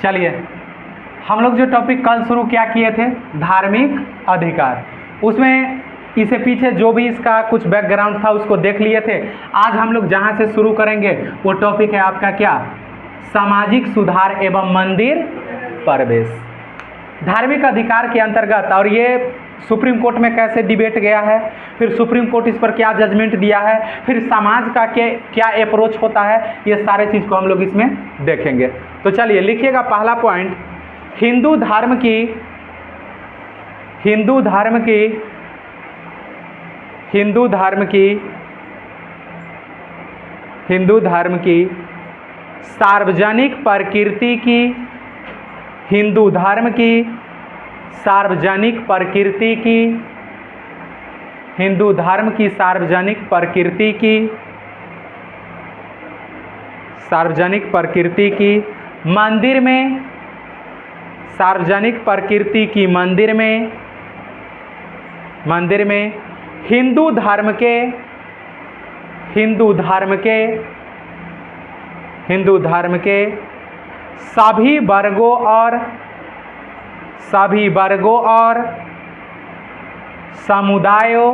चलिए, हम लोग जो टॉपिक कल शुरू क्या किए थे, धार्मिक अधिकार, उसमें इसे पीछे जो भी इसका कुछ बैकग्राउंड था उसको देख लिए थे। आज हम लोग जहाँ से शुरू करेंगे वो टॉपिक है आपका क्या, सामाजिक सुधार एवं मंदिर प्रवेश। धार्मिक अधिकार के अंतर्गत, और ये सुप्रीम कोर्ट में कैसे डिबेट गया है, फिर सुप्रीम कोर्ट इस पर क्या जजमेंट दिया है, फिर समाज का क्या अप्रोच होता है, ये सारे चीज़ को हम लोग इसमें देखेंगे। तो चलिए लिखिएगा पहला पॉइंट, हिंदू धर्म की सार्वजनिक प्रकृति की, हिंदू धर्म की सार्वजनिक प्रकृति की, हिंदू धर्म की सार्वजनिक प्रकृति की, सार्वजनिक प्रकृति की मंदिर में, सार्वजनिक प्रकृति की मंदिर में, मंदिर में हिंदू धर्म के, हिंदू धर्म के, हिंदू धर्म के सभी वर्गों और, सभी वर्गों और समुदायों,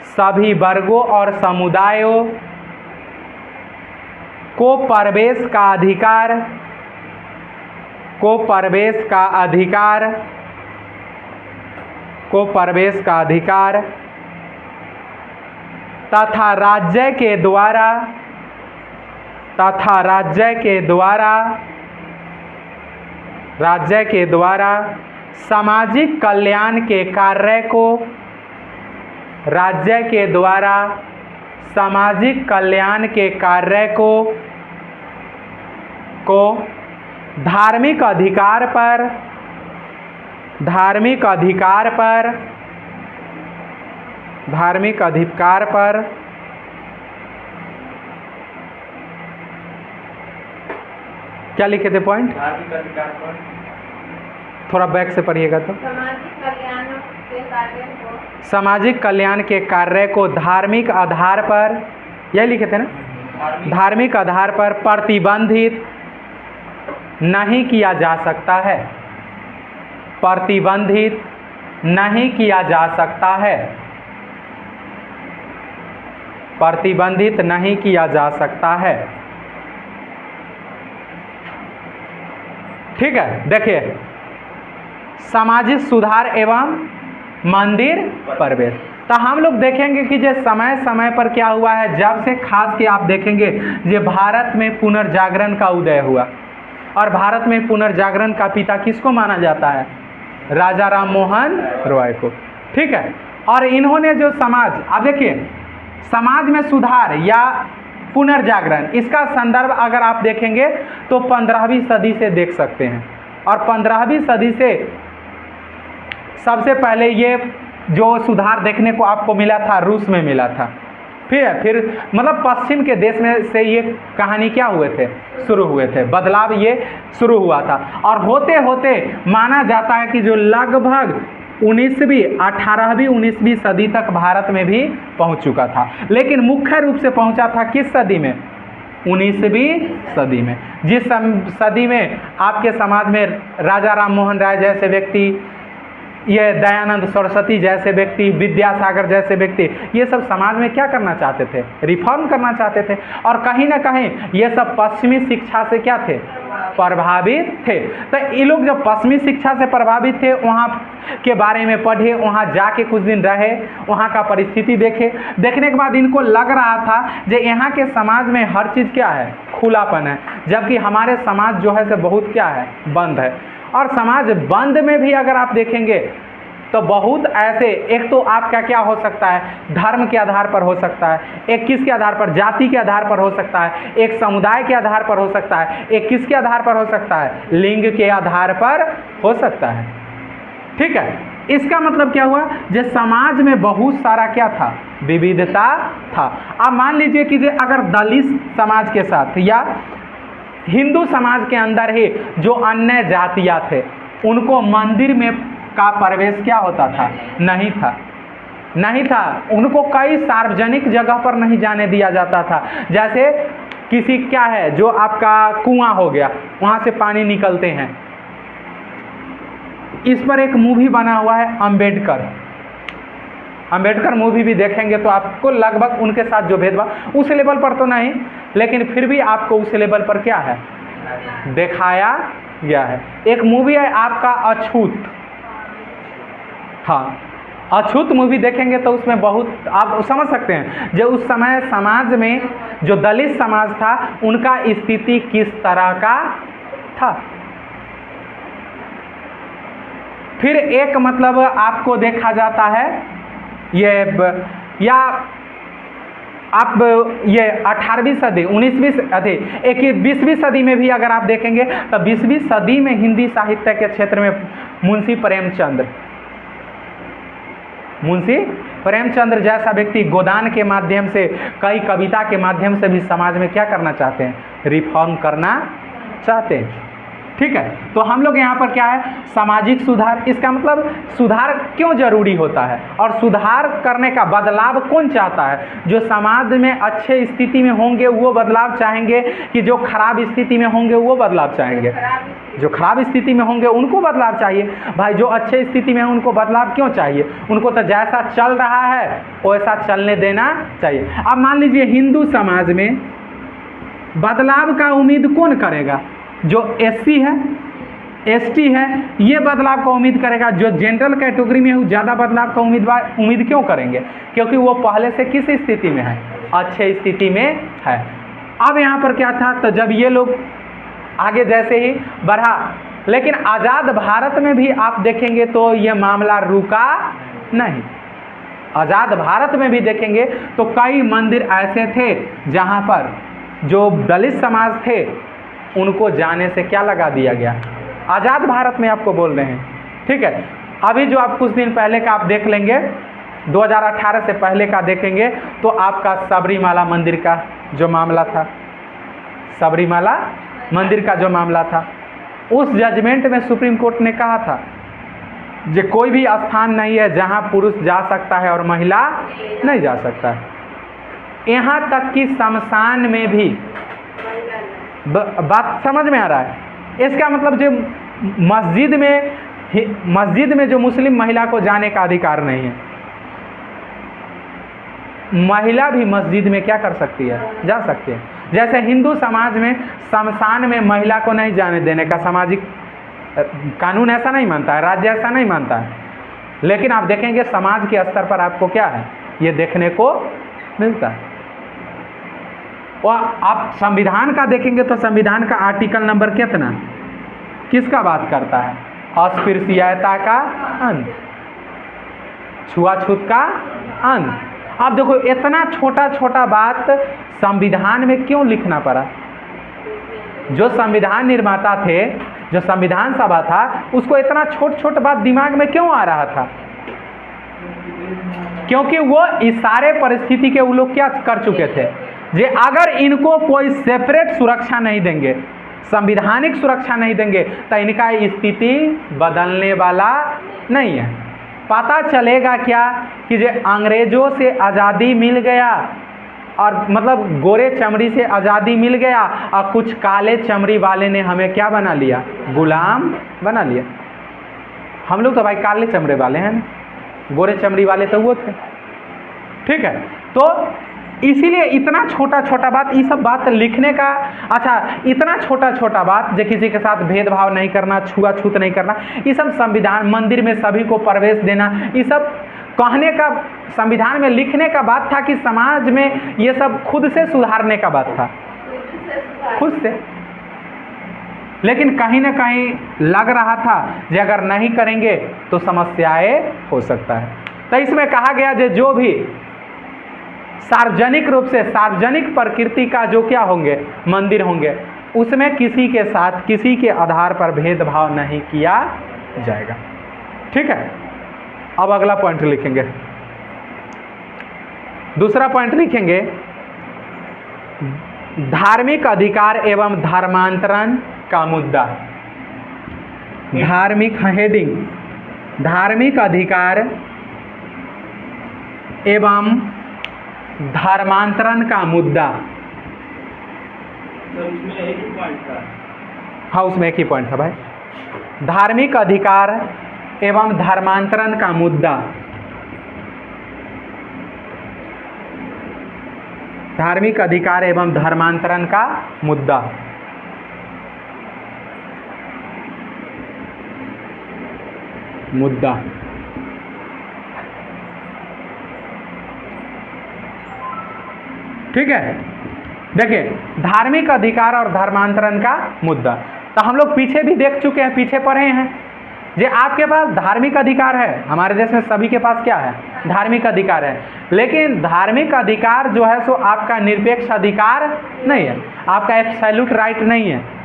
सभी वर्गों और समुदायों को प्रवेश का अधिकार, को प्रवेश का अधिकार, को प्रवेश का अधिकार तथा राज्य के द्वारा, तथा राज्य के द्वारा, राज्य के द्वारा सामाजिक कल्याण के कार्य को, राज्य के द्वारा सामाजिक कल्याण के कार्य को धार्मिक अधिकार पर, धार्मिक अधिकार पर, धार्मिक अधिकार पर क्या लिखे थे पॉइंट, धार्मिक अधिकार पर, थोड़ा बैक से पढ़िएगा तो, सामाजिक कल्याण के कार्य को, सामाजिक कल्याण के कार्य को धार्मिक आधार पर, यही लिखे थे ना, धार्मिक आधार पर प्रतिबंधित नहीं किया जा सकता है, प्रतिबंधित नहीं किया जा सकता है, प्रतिबंधित नहीं किया जा सकता है। ठीक है, देखिए सामाजिक सुधार एवं मंदिर प्रवेश, तो हम लोग देखेंगे कि जो समय समय पर क्या हुआ है, जब से खास के आप देखेंगे ये भारत में पुनर्जागरण का उदय हुआ, और भारत में पुनर्जागरण का पिता किसको माना जाता है, राजा राम मोहन रॉय को। ठीक है, और इन्होंने जो समाज, आप देखिए समाज में सुधार या पुनर्जागरण, इसका संदर्भ अगर आप देखेंगे तो 15वीं सदी से देख सकते हैं, और 15वीं सदी से सबसे पहले ये जो सुधार देखने को आपको मिला था रूस में मिला था। फिर मतलब पश्चिम के देश में से ये कहानी क्या हुए थे, शुरू हुए थे, बदलाव ये शुरू हुआ था, और होते होते माना जाता है कि जो लगभग 18वीं 19वीं सदी तक भारत में भी पहुंच चुका था, लेकिन मुख्य रूप से पहुंचा था किस सदी में, 19वीं सदी में, जिस सदी में आपके समाज में राजा राम मोहन राय जैसे व्यक्ति, ये दयानंद सरस्वती जैसे व्यक्ति, विद्यासागर जैसे व्यक्ति, ये सब समाज में क्या करना चाहते थे, रिफॉर्म करना चाहते थे, और कहीं ना कहीं ये सब पश्चिमी शिक्षा से क्या थे, प्रभावित थे। तो ये लोग जब पश्चिमी शिक्षा से प्रभावित थे, वहाँ के बारे में पढ़े, वहाँ जाके कुछ दिन रहे, वहाँ का परिस्थिति देखे, देखने के बाद इनको लग रहा था कि यहाँ के समाज में हर चीज़ क्या है, खुलापन है, जबकि हमारे समाज जो है से बहुत क्या है, बंद है। और समाज बंद में भी अगर आप देखेंगे तो बहुत ऐसे, एक तो आपका क्या हो सकता है, धर्म के आधार पर हो सकता है, एक किसके आधार पर, जाति के आधार पर हो सकता है, एक समुदाय के आधार पर हो सकता है, एक किसके आधार पर हो सकता है, लिंग के आधार पर हो सकता है। ठीक है, इसका मतलब क्या हुआ, जो समाज में बहुत सारा क्या था, विविधता था। अब मान लीजिए कि अगर दलित समाज के साथ या हिंदू समाज के अंदर ही जो अन्य जातियाँ थे, उनको मंदिर में का प्रवेश क्या होता था, नहीं था, नहीं था, उनको कई सार्वजनिक जगह पर नहीं जाने दिया जाता था। जैसे किसी क्या है जो आपका कुआं हो गया, वहाँ से पानी निकलते हैं। इस पर एक मूवी बना हुआ है अम्बेडकर। अम्बेडकर मूवी भी देखेंगे तो आपको लगभग उनके साथ जो भेदभाव, उस लेवल पर तो नहीं, लेकिन फिर भी आपको उस लेवल पर क्या है दिखाया गया है। एक मूवी है आपका अछूत। हाँ, अछूत मूवी देखेंगे तो उसमें बहुत आप समझ सकते हैं जो उस समय समाज में जो दलित समाज था उनका स्थिति किस तरह का था। फिर एक मतलब आपको देखा जाता है ये या आप ये 18वीं सदी 19वीं सदी एक 20वीं सदी में भी अगर आप देखेंगे तो 20वीं सदी में हिंदी साहित्य के क्षेत्र में मुंशी प्रेमचंद्र जैसा व्यक्ति गोदान के माध्यम से, कई कविता के माध्यम से भी समाज में क्या करना चाहते हैं, रिफॉर्म करना चाहते हैं। ठीक है, तो हम लोग यहाँ पर क्या है सामाजिक सुधार। इसका मतलब सुधार क्यों जरूरी होता है और सुधार करने का बदलाव कौन चाहता है। जो समाज में अच्छे स्थिति में होंगे वो बदलाव चाहेंगे कि जो खराब स्थिति में होंगे वो बदलाव चाहेंगे। जो खराब स्थिति में होंगे उनको बदलाव चाहिए। भाई जो अच्छे स्थिति में है उनको बदलाव क्यों चाहिए, उनको तो जैसा चल रहा है वैसा चलने देना चाहिए। अब मान लीजिए हिंदू समाज में बदलाव का उम्मीद कौन करेगा, जो एससी है एसटी है ये बदलाव का उम्मीद करेगा। जो जनरल कैटेगरी में है ज़्यादा बदलाव का उम्मीद क्यों करेंगे, क्योंकि वो पहले से किस स्थिति में है, अच्छे स्थिति में है। अब यहाँ पर क्या था, तो जब ये लोग आगे जैसे ही बढ़ा, लेकिन आज़ाद भारत में भी आप देखेंगे तो ये मामला रुका नहीं। आज़ाद भारत में भी देखेंगे तो कई मंदिर ऐसे थे जहाँ पर जो दलित समाज थे उनको जाने से क्या लगा दिया गया, आज़ाद भारत में आपको बोल रहे हैं। ठीक है, अभी जो आप कुछ दिन पहले का आप देख लेंगे, 2018 से पहले का देखेंगे तो आपका सबरीमाला मंदिर का जो मामला था, सबरीमाला मंदिर का जो मामला था, उस जजमेंट में सुप्रीम कोर्ट ने कहा था जो कोई भी स्थान नहीं है जहां पुरुष जा सकता है और महिला नहीं जा सकता है। यहाँ तक कि शमशान में भी बात समझ में आ रहा है। इसका मतलब जो मस्जिद में जो मुस्लिम महिला को जाने का अधिकार नहीं है, महिला भी मस्जिद में क्या कर सकती है, जा सकती है। जैसे हिंदू समाज में शमशान में महिला को नहीं जाने देने का सामाजिक कानून ऐसा नहीं मानता है, राज्य ऐसा नहीं मानता है, लेकिन आप देखेंगे समाज के स्तर पर आपको क्या है ये देखने को मिलता है। और आप संविधान का देखेंगे तो संविधान का आर्टिकल नंबर कितना किसका बात करता है, अस्पृश्यता का अंत, छुआछूत का अंत। आप देखो इतना छोटा छोटा बात संविधान में क्यों लिखना पड़ा। जो संविधान निर्माता थे, जो संविधान सभा था, उसको इतना छोट बात दिमाग में क्यों आ रहा था, क्योंकि वो इस सारे परिस्थिति के वो लोग क्या कर चुके थे, जे अगर इनको कोई सेपरेट सुरक्षा नहीं देंगे, संविधानिक सुरक्षा नहीं देंगे तो इनका स्थिति बदलने वाला नहीं है। पता चलेगा क्या कि जे अंग्रेजों से आज़ादी मिल गया और मतलब गोरे चमड़ी से आज़ादी मिल गया और कुछ काले चमड़ी वाले ने हमें क्या बना लिया, गुलाम बना लिया। हम लोग तो भाई काले चमड़े वाले हैं ना, गोरे चमड़ी वाले तो वो थे। ठीक है, तो इसीलिए इतना छोटा बात, ये सब बात लिखने का, अच्छा इतना छोटा बात जो किसी के साथ भेदभाव नहीं करना, छुआछूत नहीं करना, ये सब संविधान, मंदिर में सभी को प्रवेश देना, ये सब कहने का, संविधान में लिखने का बात था कि समाज में ये सब खुद से सुधारने का बात था, खुद से। लेकिन कहीं ना कहीं लग रहा था कि अगर नहीं करेंगे तो समस्याएं हो सकता है। तो इसमें कहा गया जो भी सार्वजनिक रूप से, सार्वजनिक प्रकृति का जो क्या होंगे, मंदिर होंगे, उसमें किसी के साथ किसी के आधार पर भेदभाव नहीं किया जाएगा। ठीक है, अब अगला पॉइंट लिखेंगे, दूसरा पॉइंट लिखेंगे धार्मिक अधिकार एवं धर्मांतरण का मुद्दा। धार्मिक हेडिंग, धार्मिक अधिकार एवं धर्मांतरण का मुद्दा। उसमें एक ही पॉइंट था। हाँ, उसमें एक ही पॉइंट था भाई। धार्मिक अधिकार एवं धर्मांतरण का मुद्दा। धार्मिक अधिकार एवं धर्मांतरण का मुद्दा। ठीक है, देखिए धार्मिक अधिकार और धर्मांतरण का मुद्दा। तो हम लोग पीछे भी देख चुके हैं, पीछे पढ़े हैं जे आपके पास धार्मिक अधिकार है। हमारे देश में सभी के पास क्या है? धार्मिक अधिकार है। लेकिन धार्मिक अधिकार जो है सो आपका निरपेक्ष अधिकार नहीं है, आपका एब्सोल्यूट राइट नहीं है।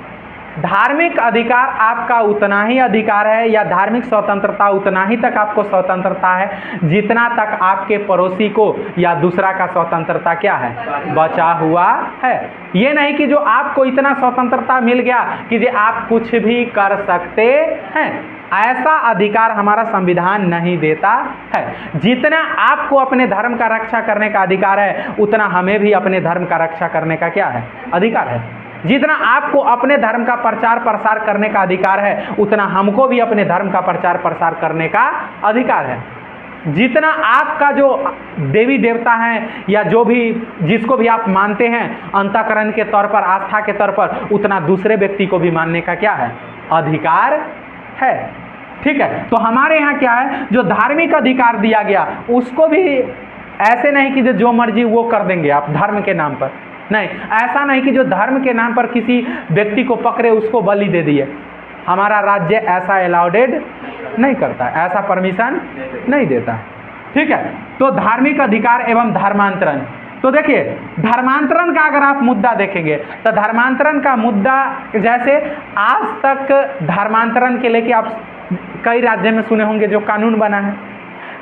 धार्मिक अधिकार आपका उतना ही अधिकार है, या धार्मिक स्वतंत्रता उतना ही तक आपको स्वतंत्रता है जितना तक आपके पड़ोसी को या दूसरा का स्वतंत्रता क्या है? बचा हुआ है। ये नहीं कि जो आपको इतना स्वतंत्रता मिल गया कि जे आप कुछ भी कर सकते हैं, ऐसा अधिकार हमारा संविधान नहीं देता है। जितना आपको अपने धर्म का रक्षा करने का अधिकार है, उतना हमें भी अपने धर्म का रक्षा करने का क्या है? अधिकार है। जितना आपको अपने धर्म का प्रचार प्रसार करने का अधिकार है, उतना हमको भी अपने धर्म का प्रचार प्रसार करने का अधिकार है। जितना आपका जो देवी देवता हैं या जो भी जिसको भी आप मानते हैं अंतःकरण के तौर पर, आस्था के तौर पर, उतना दूसरे व्यक्ति को भी मानने का क्या है? अधिकार है। ठीक है, तो हमारे यहाँ क्या है, जो धार्मिक अधिकार दिया गया उसको भी ऐसे नहीं कि जो मर्जी वो कर देंगे आप धर्म के नाम पर। नहीं, ऐसा नहीं कि जो धर्म के नाम पर किसी व्यक्ति को पकड़े उसको बलि दे दिए। हमारा राज्य ऐसा अलाउडेड नहीं करता, ऐसा परमिशन नहीं देता। ठीक है, तो धार्मिक अधिकार एवं धर्मांतरण। तो देखिए धर्मांतरण का अगर आप मुद्दा देखेंगे तो धर्मांतरण का मुद्दा, जैसे आज तक धर्मांतरण के लेके आप कई राज्य में सुने होंगे जो कानून बना है,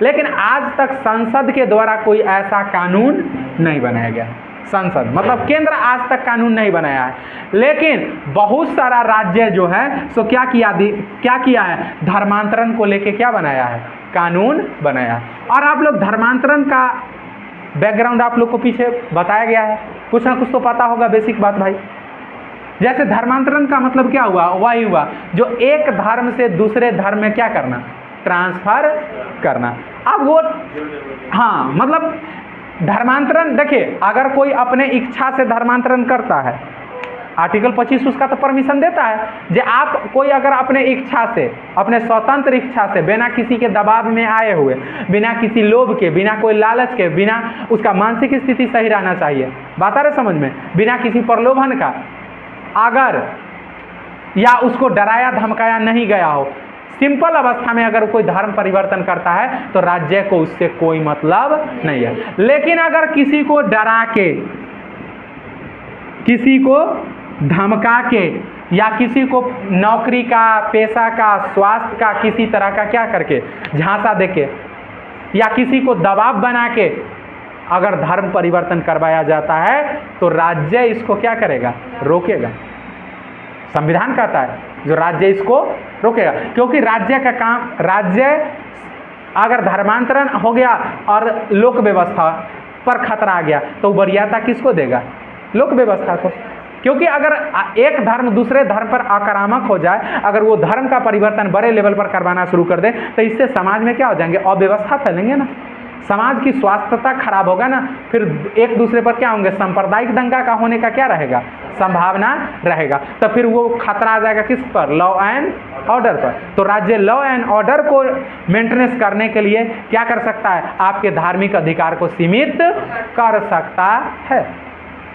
लेकिन आज तक संसद के द्वारा कोई ऐसा कानून नहीं बनाया गया। संसद मतलब केंद्र आज तक कानून नहीं बनाया है, लेकिन बहुत सारा राज्य जो है सो क्या किया है? धर्मांतरण को लेके क्या बनाया है? कानून बनाया। और आप लोग धर्मांतरण का बैकग्राउंड आप लोग को पीछे बताया गया है, कुछ ना कुछ तो पता होगा बेसिक बात भाई। जैसे धर्मांतरण का मतलब क्या हुआ? वही हुआ जो एक धर्म से दूसरे धर्म में क्या करना? ट्रांसफर करना। अब वो हाँ, मतलब धर्मांतरण देखिए, अगर कोई अपने इच्छा से धर्मांतरण करता है, आर्टिकल 25 उसका तो परमिशन देता है। जे आप कोई अगर अपने इच्छा से, अपने स्वतंत्र इच्छा से, बिना किसी के दबाव में आए हुए, बिना किसी लोभ के, बिना कोई लालच के, बिना उसका मानसिक स्थिति सही रहना चाहिए, बात आ रहा समझ में, बिना किसी प्रलोभन का, अगर या उसको डराया धमकाया नहीं गया हो, सिंपल अवस्था में अगर कोई धर्म परिवर्तन करता है तो राज्य को उससे कोई मतलब नहीं है। लेकिन अगर किसी को डरा के, किसी को धमका के, या किसी को नौकरी का, पेशा का, स्वास्थ्य का, किसी तरह का क्या करके झांसा देके, या किसी को दबाव बना के अगर धर्म परिवर्तन करवाया जाता है तो राज्य इसको क्या करेगा? रोकेगा। संविधान कहता है जो राज्य इसको रोकेगा, क्योंकि राज्य का काम, राज्य अगर धर्मांतरण हो गया और लोक व्यवस्था पर खतरा आ गया तो वरीयता किसको देगा? लोक व्यवस्था को। क्योंकि अगर एक धर्म दूसरे धर्म पर आक्रामक हो जाए, अगर वो धर्म का परिवर्तन बड़े लेवल पर करवाना शुरू कर दे तो इससे समाज में क्या हो जाएंगे? अव्यवस्था फैलेंगे ना, समाज की स्वास्थ्यता खराब होगा ना, फिर एक दूसरे पर क्या होंगे? सांप्रदायिक दंगा का होने का क्या रहेगा? संभावना रहेगा। तो फिर वो खतरा आ जाएगा किस पर? लॉ एंड ऑर्डर पर। तो राज्य लॉ एंड ऑर्डर को मेंटेनेंस करने के लिए क्या कर सकता है? आपके धार्मिक अधिकार को सीमित कर सकता है।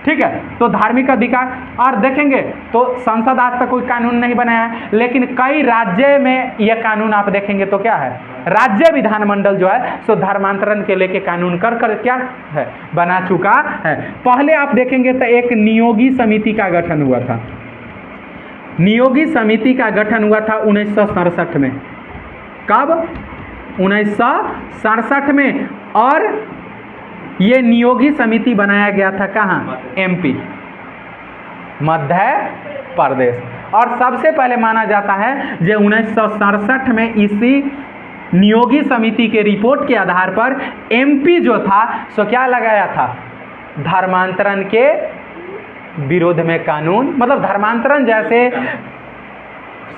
ठीक है, तो धार्मिक अधिकार। और देखेंगे तो संसद आज तक कोई कानून नहीं बनाया है, लेकिन कई राज्य में यह कानून आप देखेंगे तो क्या है? राज्य विधानमंडल जो है सो धर्मांतरण के लेके कानून कर क्या है? बना चुका है। पहले आप देखेंगे तो एक नियोगी समिति का गठन हुआ था। नियोगी समिति का गठन हुआ था 1967 में। कब? 1967 में। और ये नियोगी समिति बनाया गया था कहाँ? एमपी, मध्य प्रदेश। और सबसे पहले माना जाता है जो 1967 में इसी नियोगी समिति के रिपोर्ट के आधार पर एमपी जो था सो क्या लगाया था? धर्मांतरण के विरोध में कानून, मतलब धर्मांतरण जैसे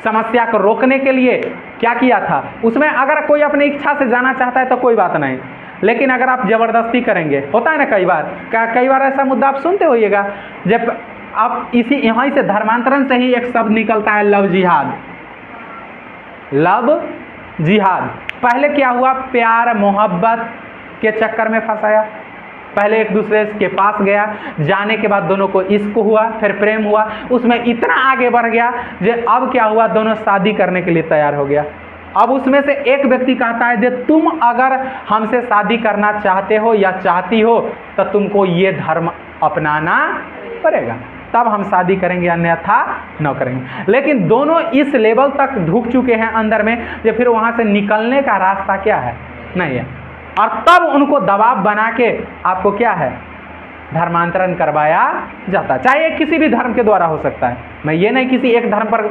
समस्या को रोकने के लिए क्या किया था। उसमें अगर कोई अपनी इच्छा से जाना चाहता है तो कोई बात नहीं, लेकिन अगर आप जबरदस्ती करेंगे, होता है ना कई बार ऐसा मुद्दा आप सुनते होइएगा, जब आप यहाँ से धर्मांतरण से ही एक शब्द निकलता है लव जिहाद। लव जिहाद पहले क्या हुआ, प्यार मोहब्बत के चक्कर में फंसाया, पहले एक दूसरे के पास गया, जाने के बाद दोनों को इश्क हुआ, फिर प्रेम हुआ, उसमें इतना आगे बढ़ गया जो अब क्या हुआ, दोनों शादी करने के लिए तैयार हो गया। अब उसमें से एक व्यक्ति कहता है कि तुम अगर हमसे शादी करना चाहते हो या चाहती हो तो तुमको ये धर्म अपनाना पड़ेगा, तब हम शादी करेंगे, अन्यथा न करेंगे। लेकिन दोनों इस लेवल तक ढुक चुके हैं अंदर में कि फिर वहाँ से निकलने का रास्ता क्या है, नहीं है, और तब उनको दबाव बना के आपको क्या है, धर्मांतरण करवाया जाता है। चाहे किसी भी धर्म के द्वारा हो सकता है, मैं ये नहीं किसी एक धर्म पर,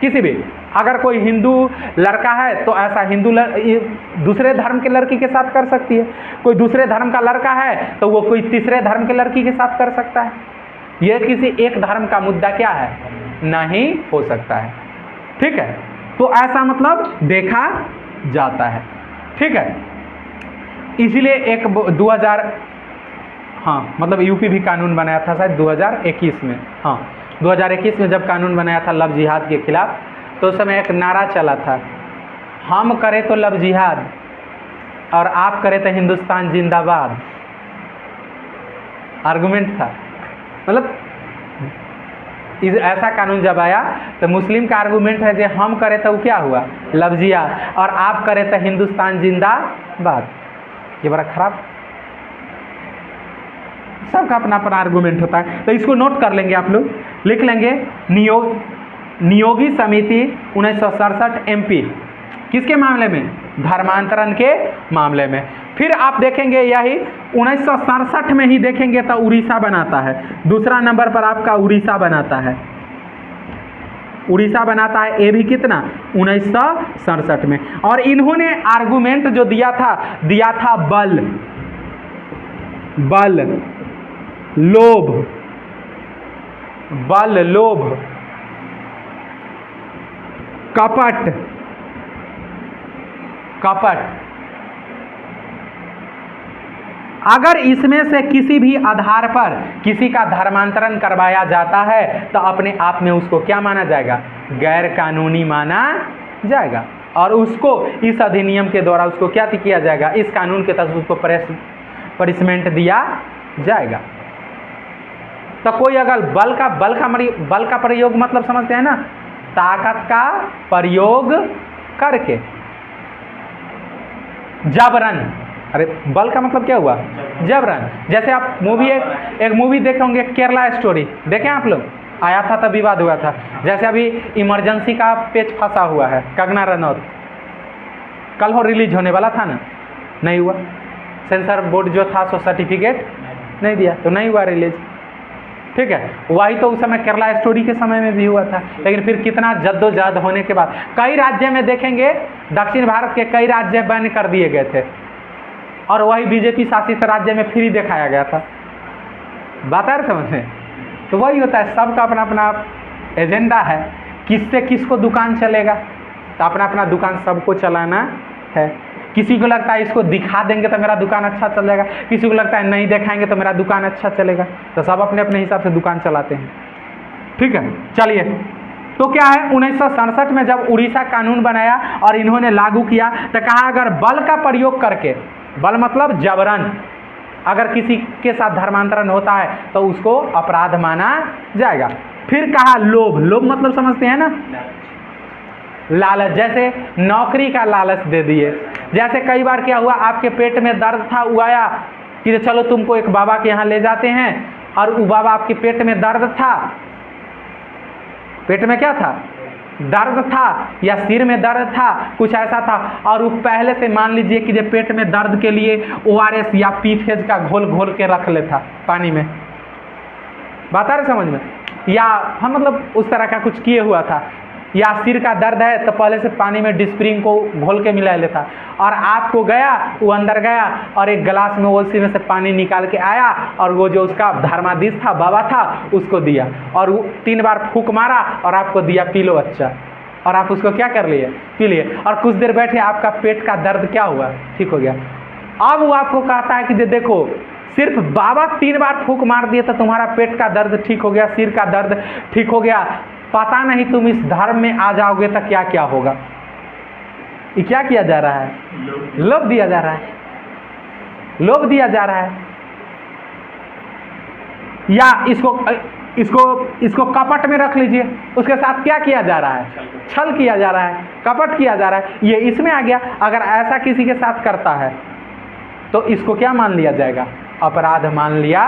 किसी भी, अगर कोई हिंदू लड़का है तो ऐसा हिंदू दूसरे धर्म के लड़की के साथ कर सकती है, कोई दूसरे धर्म का लड़का है तो वो कोई तीसरे धर्म के लड़की के साथ कर सकता है। यह किसी एक धर्म का मुद्दा क्या है, नहीं हो सकता है। ठीक है, तो ऐसा मतलब देखा जाता है। ठीक है, इसीलिए एक 2000 मतलब यूपी भी कानून बनाया था शायद 2021 में, 2021 में जब कानून बनाया था लव जिहाद के खिलाफ, तो उस समय एक नारा चला था, हम करें तो लव जिहाद और आप करें तो हिंदुस्तान जिंदाबाद। आर्गुमेंट था, मतलब ऐसा कानून जब आया तो मुस्लिम का आर्गुमेंट है कि हम करें तो क्या हुआ, लव जिहाद, और आप करें तो हिंदुस्तान जिंदाबाद। ये बड़ा खराब, सबका अपना अपना आर्गुमेंट होता है। तो इसको नोट कर लेंगे, आप लोग लिख लेंगे, नियोगी समिति 1967 MP, किसके मामले में, धर्मांतरण के मामले में। फिर आप देखेंगे यही 1967 में ही देखेंगे तो उड़ीसा बनाता है, दूसरा नंबर पर आपका उड़ीसा बनाता है, उड़ीसा बनाता है, ये भी कितना 1967 में। और इन्होंने आर्गुमेंट जो दिया था बल लोभ कपट। अगर इसमें से किसी भी आधार पर किसी का धर्मांतरण करवाया जाता है तो अपने आप में उसको क्या माना जाएगा, गैर कानूनी माना जाएगा, और उसको इस अधिनियम के द्वारा उसको क्या किया जाएगा, इस कानून के तहत उसको पनिशमेंट दिया जाएगा। तो कोई अगर बल का प्रयोग मतलब समझते हैं ना, ताकत का प्रयोग करके जबरन, अरे बल का मतलब क्या हुआ, जबरन। जैसे आप एक मूवी देखे होंगे, केरला स्टोरी, देखें आप लोग, आया था तब विवाद हुआ था। जैसे अभी इमरजेंसी का पेज फंसा हुआ है, कंगना रनौत, कल हो रिलीज होने वाला था ना, नहीं हुआ, सेंसर बोर्ड जो था सो सर्टिफिकेट नहीं दिया, तो नहीं हुआ रिलीज। ठीक है, वही तो उस समय केरला स्टोरी के समय में भी हुआ था, लेकिन फिर कितना जद्दोजहद होने के बाद कई राज्य में देखेंगे, दक्षिण भारत के कई राज्य बैन कर दिए गए थे, और वही बीजेपी शासित राज्य में फ्री दिखाया गया था। बात है समझ में? तो वही होता है, सबका अपना अपना एजेंडा है, किससे किसको दुकान चलेगा, तो अपना अपना दुकान सबको चलाना है। किसी को लगता है इसको दिखा देंगे तो मेरा दुकान अच्छा चलेगा, किसी को लगता है नहीं दिखाएंगे तो मेरा दुकान अच्छा चलेगा, तो सब अपने अपने हिसाब से दुकान चलाते हैं। ठीक है, चलिए, तो क्या है, 1967 में जब उड़ीसा कानून बनाया और इन्होंने लागू किया तो कहा अगर बल का प्रयोग करके, बल मतलब जबरन, अगर किसी के साथ धर्मांतरण होता है तो उसको अपराध माना जाएगा। फिर कहा लोभ मतलब समझते हैं ना, लालच, जैसे नौकरी का लालच दे दिए। जैसे कई बार क्या हुआ, आपके पेट में दर्द था, वो आया कि चलो तुमको एक बाबा के यहाँ ले जाते हैं, और वो बाबा आपके पेट में दर्द था, पेट में क्या था, दर्द था, या सिर में दर्द था, कुछ ऐसा था, और वो पहले से मान लीजिए कि जो पेट में दर्द के लिए ORS या पीफेज का घोल के रख लेता पानी में, बात आ रही समझ में, या हम मतलब उस तरह का कुछ किए हुआ था, या सिर का दर्द है तो पहले से पानी में डिस्प्रिन को घोल के मिला लेता, और आपको गया, वो अंदर गया और एक गिलास में वो उसी में से पानी निकाल के आया और वो जो उसका धर्माधीश था, बाबा था, उसको दिया और वो 3 बार फूंक मारा और आपको दिया, पी लो बच्चा, और आप उसको क्या कर लिए, पी लिए, और कुछ देर बैठे आपका पेट का दर्द क्या हुआ, ठीक हो गया। अब वो आपको कहता है कि देखो सिर्फ बाबा 3 बार फूंक मार दिए तो तुम्हारा पेट का दर्द ठीक हो गया, सिर का दर्द ठीक हो गया, पता नहीं तुम इस धर्म में आ जाओगे तो क्या क्या होगा। ये क्या किया जा रहा है, लोभ दिया जा रहा है, लोभ दिया जा रहा है। या इसको कपट में रख लीजिए, उसके साथ क्या किया जा रहा है, छल किया जा रहा है, कपट किया जा रहा है, ये इसमें आ गया। अगर ऐसा किसी के साथ करता है तो इसको क्या मान लिया जाएगा, अपराध मान लिया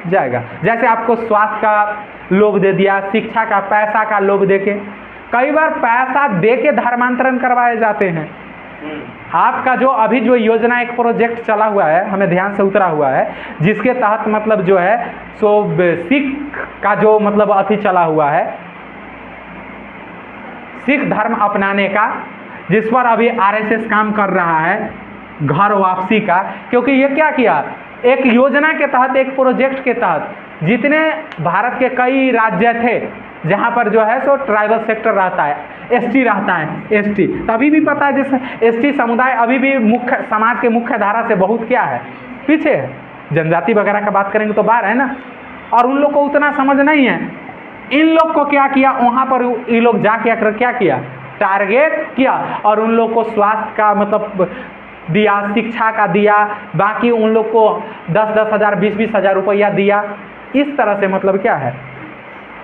जाएगा। जैसे आपको स्वास्थ्य का लोभ दे दिया, शिक्षा का, पैसा का लोभ देके, कई बार पैसा देके धर्मांतरण करवाए जाते हैं। आपका जो अभी जो योजना, एक प्रोजेक्ट चला हुआ है, हमें ध्यान से उतरा हुआ है, जिसके तहत मतलब जो है सो सिख का जो मतलब अभी चला हुआ है, सिख धर्म अपनाने का, जिस पर अभी आरएसएस काम कर रहा है, घर वापसी का। क्योंकि ये क्या किया, एक योजना के तहत, एक प्रोजेक्ट के तहत, जितने भारत के कई राज्य थे जहाँ पर जो है सो ट्राइबल सेक्टर रहता है, एसटी रहता है, एसटी तभी भी पता है, जिस एसटी समुदाय अभी भी मुख्य समाज के मुख्य धारा से बहुत क्या है, पीछे है। जनजाति वगैरह का बात करेंगे तो बाहर है ना, और उन लोग को उतना समझ नहीं है। इन लोग को क्या किया, वहाँ पर ये लोग जाके आकर क्या किया, टारगेट किया, और उन लोग को स्वास्थ्य का मतलब दिया, शिक्षा का दिया, बाकी उन लोग को 10-10 हज़ार 20-20 हज़ार रुपया दिया। इस तरह से मतलब क्या है,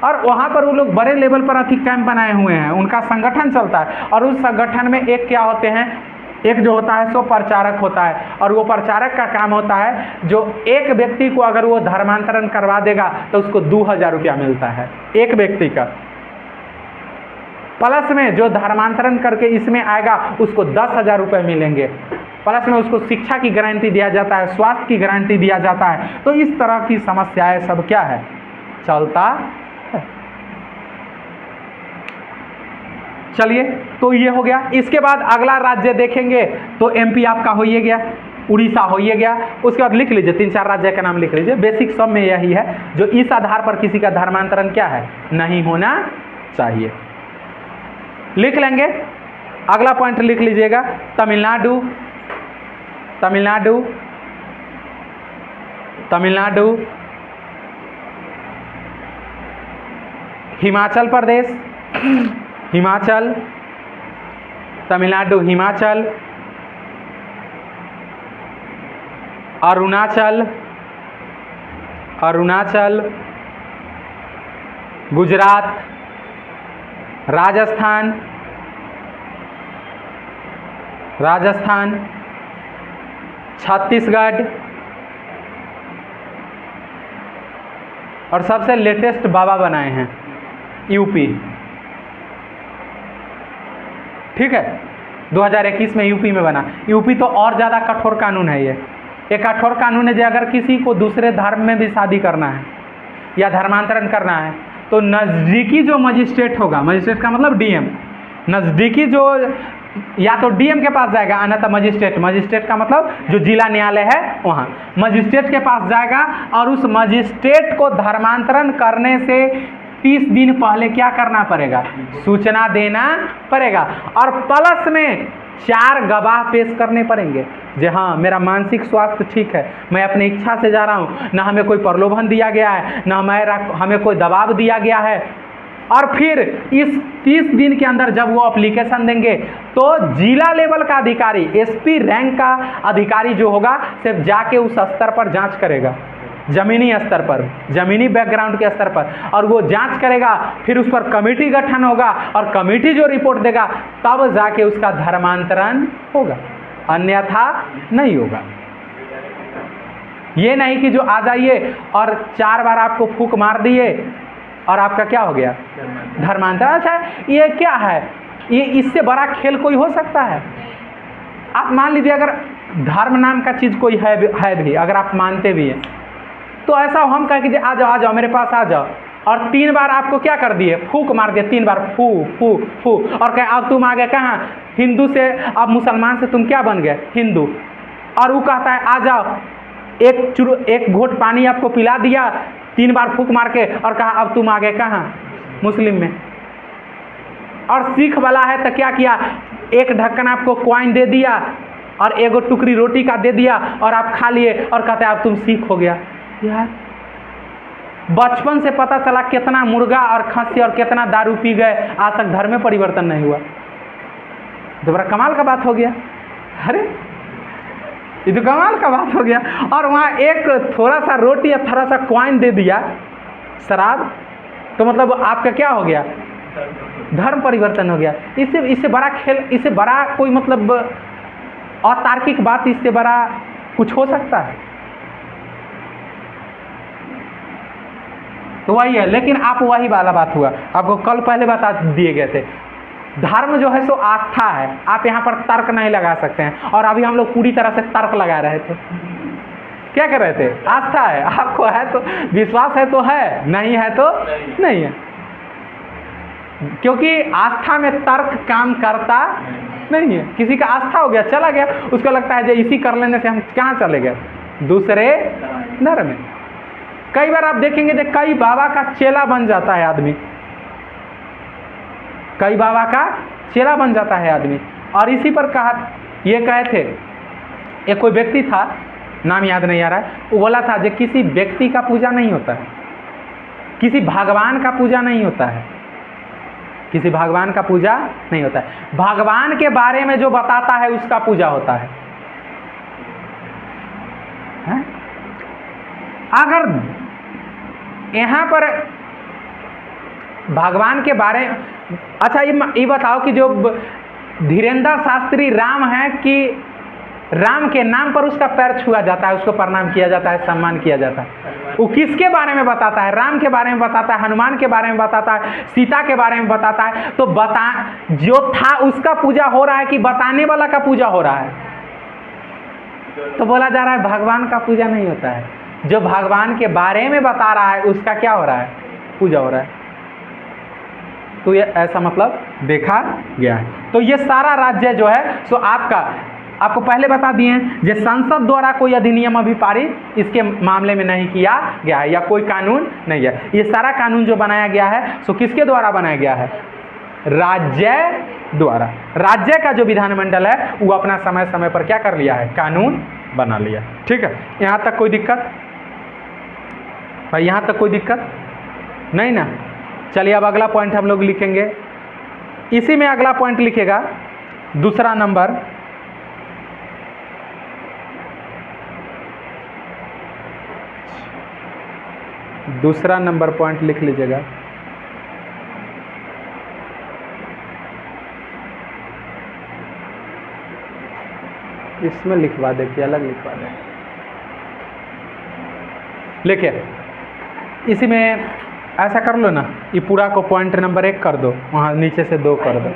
और वहाँ पर वो लोग बड़े लेवल पर अति कैंप बनाए हुए हैं, उनका संगठन चलता है, और उस संगठन में एक क्या होते हैं, एक जो होता है सो प्रचारक होता है, और वो प्रचारक का काम होता है जो एक व्यक्ति को अगर वो धर्मांतरण करवा देगा तो उसको 2000 रुपया मिलता है एक व्यक्ति का, प्लस में जो धर्मांतरण करके इसमें आएगा उसको 10,000 रुपये मिलेंगे, प्लस में उसको शिक्षा की गारंटी दिया जाता है, स्वास्थ्य की गारंटी दिया जाता है। तो इस तरह की समस्याएं सब क्या है, चलता है। चलिए, तो ये हो गया। इसके बाद अगला राज्य देखेंगे तो एमपी आपका हो ही गया, उड़ीसा हो ही गया। उसके बाद लिख लीजिए 3-4 राज्य का नाम लिख लीजिए, बेसिक सब में यही है, जो इस आधार पर किसी का धर्मांतरण क्या है, नहीं होना चाहिए। लिख लेंगे। अगला पॉइंट लिख लीजिएगा, तमिलनाडु, तमिलनाडु, तमिलनाडु, हिमाचल प्रदेश, हिमाचल, तमिलनाडु, हिमाचल, अरुणाचल, अरुणाचल, गुजरात, राजस्थान, राजस्थान, छत्तीसगढ़, और सबसे लेटेस्ट बाबा बनाए हैं यूपी। ठीक है, 2021 में यूपी में बना। यूपी तो और ज़्यादा कठोर कानून है। ये एक कठोर कानून है जो अगर किसी को दूसरे धर्म में भी शादी करना है या धर्मांतरण करना है तो नज़दीकी जो मजिस्ट्रेट होगा, मजिस्ट्रेट का मतलब डीएम, नज़दीकी जो या तो डीएम के पास जाएगा, अन्यथा मजिस्ट्रेट, मजिस्ट्रेट का मतलब जो जिला न्यायालय है वहाँ, मजिस्ट्रेट के पास जाएगा और उस मजिस्ट्रेट को धर्मांतरण करने से 30 दिन पहले क्या करना पड़ेगा, सूचना देना पड़ेगा, और प्लस में 4 गवाह पेश करने पड़ेंगे जी हाँ मेरा मानसिक स्वास्थ्य ठीक है, मैं अपनी इच्छा से जा रहा हूँ, ना हमें कोई प्रलोभन दिया गया है, ना हमें कोई दबाव दिया गया है। और फिर इस 30 दिन के अंदर जब वो एप्लीकेशन देंगे तो जिला लेवल का अधिकारी, एसपी रैंक का अधिकारी जो होगा सिर्फ जाके उस स्तर पर जांच करेगा, ज़मीनी स्तर पर, ज़मीनी बैकग्राउंड के स्तर पर, और वो जांच करेगा, फिर उस पर कमेटी गठन होगा और कमेटी जो रिपोर्ट देगा तब जाके उसका धर्मांतरण होगा, अन्यथा नहीं होगा। ये नहीं कि जो आ जाइए और 4 बार आपको फूंक मार दिए और आपका क्या हो गया, धर्मांतरण। अच्छा, ये क्या है, ये इससे बड़ा खेल कोई हो सकता है? आप मान लीजिए अगर धर्म नाम का चीज़ कोई है भी, अगर आप मानते भी हैं तो ऐसा हम कहें कि आ जाओ मेरे पास आ जाओ, और 3 बार आपको क्या कर दिए, फूक मार दिए 3 बार, फू फू फू, और कहे अब तुम आ गए कहाँ, हिंदू से अब मुसलमान से तुम क्या बन गए, हिंदू। और वो कहता है आ जाओ, एक घोट पानी आपको पिला दिया 3 बार फूक मार के, और कहा अब तुम आ गए कहाँ, मुस्लिम में। और सिख वाला है तो क्या किया, एक ढक्कन आपको कॉइन दे दिया और एगो टुकड़ी रोटी का दे दिया और आप खा लिए और कहते हैं अब तुम सिख हो गया। यार बचपन से पता चला कितना मुर्गा और खस्सी और कितना दारू पी गए, आज तक धर्म में परिवर्तन नहीं हुआ। तो बड़ा कमाल का बात हो गया। अरे ये तो कमाल का बात हो गया। और वहाँ एक थोड़ा सा रोटी या थोड़ा सा कॉइन दे दिया शराब, तो मतलब आपका क्या हो गया, धर्म परिवर्तन हो गया। इससे बड़ा खेल, इससे बड़ा कोई मतलब अतार्किक बात, इससे बड़ा कुछ हो सकता है? तो वही है। लेकिन आप वही वाला बात हुआ, आपको कल पहले बता दिए गए थे, धर्म जो है सो आस्था है, आप यहाँ पर तर्क नहीं लगा सकते हैं। और अभी हम लोग पूरी तरह से तर्क लगा रहे थे, क्या कर रहे थे, आस्था है, आपको है तो विश्वास है तो है, नहीं है तो नहीं है। क्योंकि आस्था में तर्क काम करता नहीं है। किसी का आस्था हो गया, चला गया, उसको लगता है जो इसी कर लेने से हम कहाँ चले गए, दूसरे धर्म में। कई बार आप देखेंगे कि कई बाबा का चेला बन जाता है आदमी, कई बाबा का चेला बन जाता है आदमी। और इसी पर कहा, ये कहे थे, एक कोई व्यक्ति था, नाम याद नहीं आ रहा है, वो बोला था जो किसी व्यक्ति का पूजा नहीं होता है, किसी भगवान का पूजा नहीं होता है, किसी भगवान का पूजा नहीं होता है, भगवान के बारे में जो बताता है उसका पूजा होता है। अगर यहाँ पर भगवान के बारे, अच्छा ये बताओ कि जो धीरेन्द्र शास्त्री राम है कि राम के नाम पर उसका पैर छुआ जाता है, उसको प्रणाम किया जाता है, सम्मान किया जाता है, वो किसके बारे में बताता है, राम के बारे में बताता है, हनुमान के बारे में बताता है, सीता के बारे में बताता है। तो जो था उसका पूजा हो रहा है कि बताने वाला का पूजा हो रहा है? तो बोला जा रहा है भगवान का पूजा नहीं होता है, जो भगवान के बारे में बता रहा है उसका क्या हो रहा है, पूजा हो रहा है। तो ये ऐसा मतलब देखा गया है। तो ये सारा राज्य जो है सो आपको पहले बता दिए हैं, जो संसद द्वारा कोई अधिनियम अभी पारित इसके मामले में नहीं किया गया है, या कोई कानून नहीं है। ये सारा कानून जो बनाया गया है सो किसके द्वारा बनाया गया है, राज्य द्वारा। राज्य का जो विधानमंडल है वो अपना समय समय पर क्या कर लिया है, कानून बना लिया। ठीक है, यहाँ तक कोई दिक्कत भाई, यहाँ तक कोई दिक्कत नहीं ना? चलिए अब अगला पॉइंट हम लोग लिखेंगे, इसी में अगला पॉइंट लिखेगा दूसरा नंबर, दूसरा नंबर पॉइंट लिख लीजिएगा। इसमें लिखवा दे कि अलग लिखवा दे, लिखिए इसी में ऐसा कर लो ना, ये पूरा को पॉइंट नंबर 1 कर दो, वहाँ नीचे से 2 कर दो,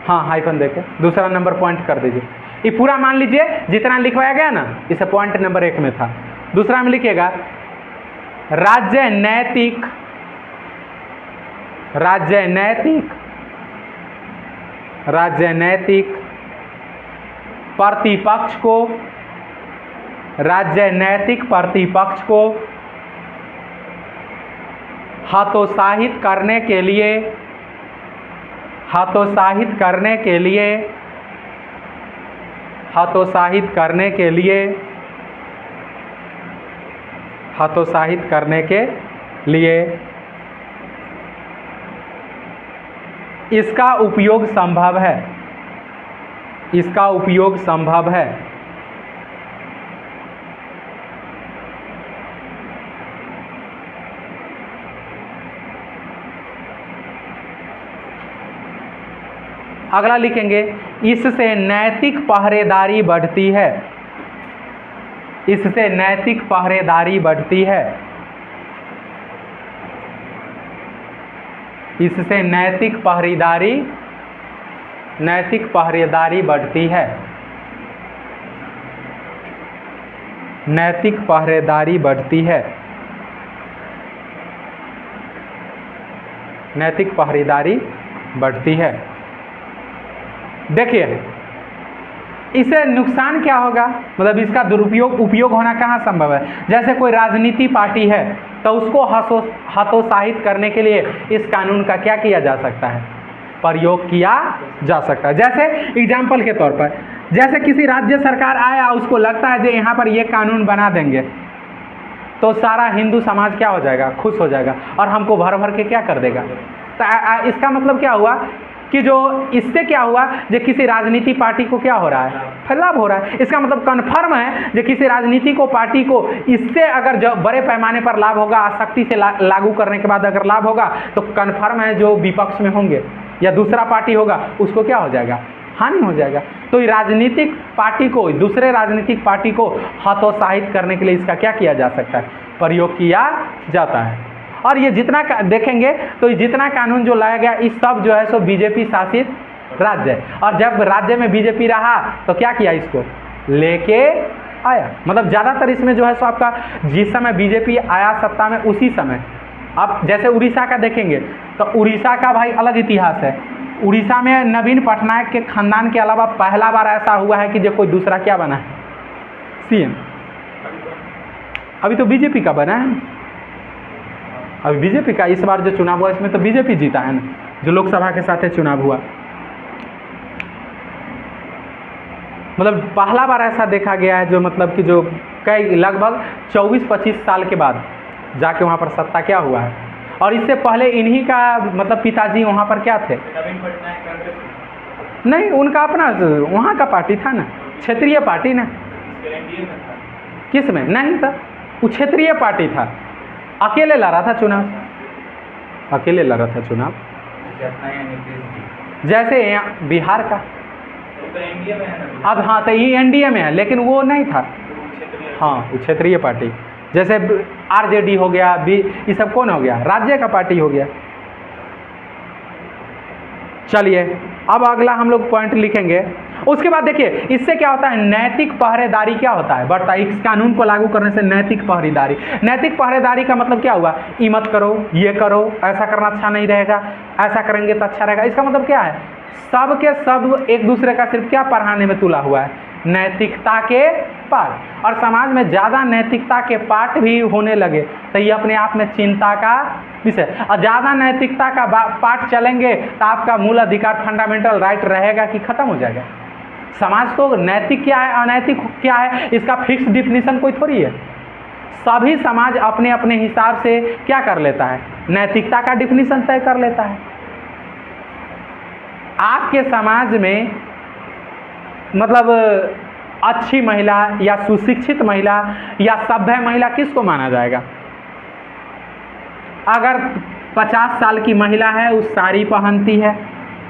हाँ हाइफन देके दूसरा नंबर पॉइंट कर दीजिए। ये पूरा मान लीजिए जितना लिखवाया गया ना, इसे पॉइंट नंबर 1 में था। दूसरा में लिखिएगा राज्य नैतिक, राज्य नैतिक, राज्य नैतिक प्रतिपक्ष को, राज्य नैतिक प्रतिपक्ष को हतोत्साहित करने के लिए, हतोत्साहित करने के लिए, हतोत्साहित करने के लिए, हतोत्साहित करने के लिए इसका उपयोग संभव है, इसका उपयोग संभव है। अगला लिखेंगे इससे नैतिक पहरेदारी बढ़ती है, इससे नैतिक पहरेदारी बढ़ती है, इससे नैतिक पहरेदारी, नैतिक पहरेदारी बढ़ती है, नैतिक पहरेदारी बढ़ती है। नैतिक पहरेदारी बढ़ती है। देखिए इससे नुकसान क्या होगा, मतलब इसका दुरुपयोग उपयोग होना कहाँ संभव है। जैसे कोई राजनीति पार्टी है तो उसको हतोत्साहित करने के लिए इस कानून का क्या किया जा सकता है, प्रयोग किया जा सकता है। जैसे एग्जाम्पल के तौर पर, जैसे किसी राज्य सरकार आया, उसको लगता है कि यहाँ पर ये कानून बना देंगे तो सारा हिंदू समाज क्या हो जाएगा, खुश हो जाएगा और हमको भर भर के क्या कर देगा। तो इसका मतलब क्या हुआ कि जो इससे क्या हुआ, जो किसी राजनीति पार्टी को क्या हो रहा है, लाभ हो रहा है। इसका मतलब कन्फर्म है जो किसी राजनीति को पार्टी को इससे अगर जो बड़े पैमाने पर लाभ होगा, आसक्ति से लागू करने के बाद अगर लाभ होगा तो कन्फर्म है जो विपक्ष में होंगे या दूसरा पार्टी होगा उसको क्या हो जाएगा, हानि हो जाएगा। तो राजनीतिक पार्टी को, दूसरे राजनीतिक पार्टी को हतोत्साहित करने के लिए इसका क्या किया जा सकता है, प्रयोग किया जाता है। और ये जितना देखेंगे तो जितना कानून जो लाया गया इस सब जो है सो बीजेपी शासित राज्य है। और जब राज्य में बीजेपी रहा तो क्या किया, इसको लेके आया। मतलब ज़्यादातर इसमें जो है सो आपका जिस समय बीजेपी आया सत्ता में उसी समय, अब जैसे उड़ीसा का देखेंगे तो उड़ीसा का भाई अलग इतिहास है। उड़ीसा में नवीन पटनायक के खानदान के अलावा पहला बार ऐसा हुआ है कि जो कोई दूसरा क्या बना है, सीएम। अभी तो बीजेपी का बना है, अभी बीजेपी का इस बार जो चुनाव हुआ इसमें तो बीजेपी जीता है ना, जो लोकसभा के साथ चुनाव हुआ। मतलब पहला बार ऐसा देखा गया है जो मतलब कि जो कई लगभग 24-25 साल के बाद जाके वहाँ पर सत्ता क्या हुआ है। और इससे पहले इन्हीं का मतलब पिताजी वहाँ पर क्या थे, नहीं उनका अपना वहाँ का पार्टी था ना, क्षेत्रीय पार्टी ना, किस में नहीं था, वो क्षेत्रीय पार्टी था, अकेले लड़ा था चुनाव, अकेले लड़ा था चुनाव। जैसे यहाँ बिहार का अब, हाँ तो ये एनडीए में है लेकिन वो नहीं था, हाँ वो क्षेत्रीय पार्टी। जैसे आरजेडी हो गया, ये सब कौन हो गया, राज्य का पार्टी हो गया। चलिए अब अगला हम लोग पॉइंट लिखेंगे। उसके बाद देखिए इससे क्या होता है, नैतिक पहरेदारी क्या होता है, बढ़ता है। इस कानून को लागू करने से नैतिक पहरेदारी, नैतिक पहरेदारी का मतलब क्या हुआ, ये मत करो, ये करो, ऐसा करना अच्छा नहीं रहेगा, ऐसा करेंगे तो अच्छा रहेगा। इसका मतलब क्या है, सब के सब एक दूसरे का सिर्फ क्या पढ़ाने में तुला हुआ है, नैतिकता के पाठ। और समाज में ज़्यादा नैतिकता के पाठ भी होने लगे तो ये अपने आप में चिंता का विषय। और ज़्यादा नैतिकता का पाठ चलेंगे तो आपका मूल अधिकार, फंडामेंटल राइट रहेगा कि ख़त्म हो जाएगा। समाज तो नैतिक क्या है, अनैतिक क्या है, इसका फिक्स डिफिनीशन कोई थोड़ी है। सभी समाज अपने अपने हिसाब से क्या कर लेता है, नैतिकता का डिफिनीशन तय कर लेता है। आपके समाज में मतलब अच्छी महिला या सुशिक्षित महिला या सभ्य महिला किसको माना जाएगा? अगर 50 साल की महिला है, उस साड़ी पहनती है,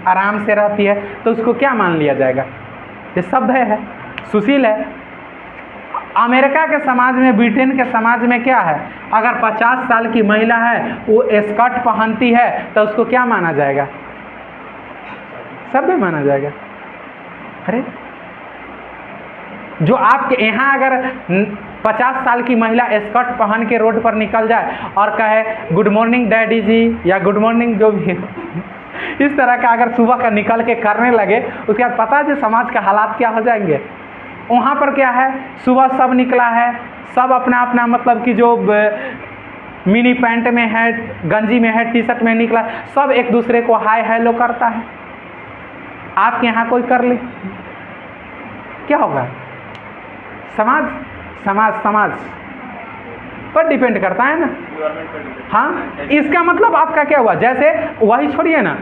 आराम से रहती है, तो उसको क्या मान लिया जाएगा, ये सभ्य है, सुशील है। अमेरिका के समाज में, ब्रिटेन के समाज में क्या है, अगर 50 साल की महिला है वो स्कर्ट पहनती है तो उसको क्या माना जाएगा, सभ्य माना जाएगा। अरे जो आपके यहाँ अगर 50 साल की महिला स्कर्ट पहन के रोड पर निकल जाए और कहे गुड मॉर्निंग डैडी जी या गुड मॉर्निंग जो भी इस तरह का अगर सुबह का निकल के करने लगे, उसके बाद पता है समाज के हालात क्या हो जाएंगे। वहाँ पर क्या है, सुबह सब निकला है, सब अपना अपना मतलब कि जो मिनी पैंट में है, गंजी में है, टी शर्ट में निकला, सब एक दूसरे को हाय हेलो करता है। आपके यहाँ कोई कर ले, क्या होगा? समाज समाज समाज पर डिपेंड करता है ना। हाँ, इसका मतलब आपका क्या हुआ, जैसे वही छोड़िए ना,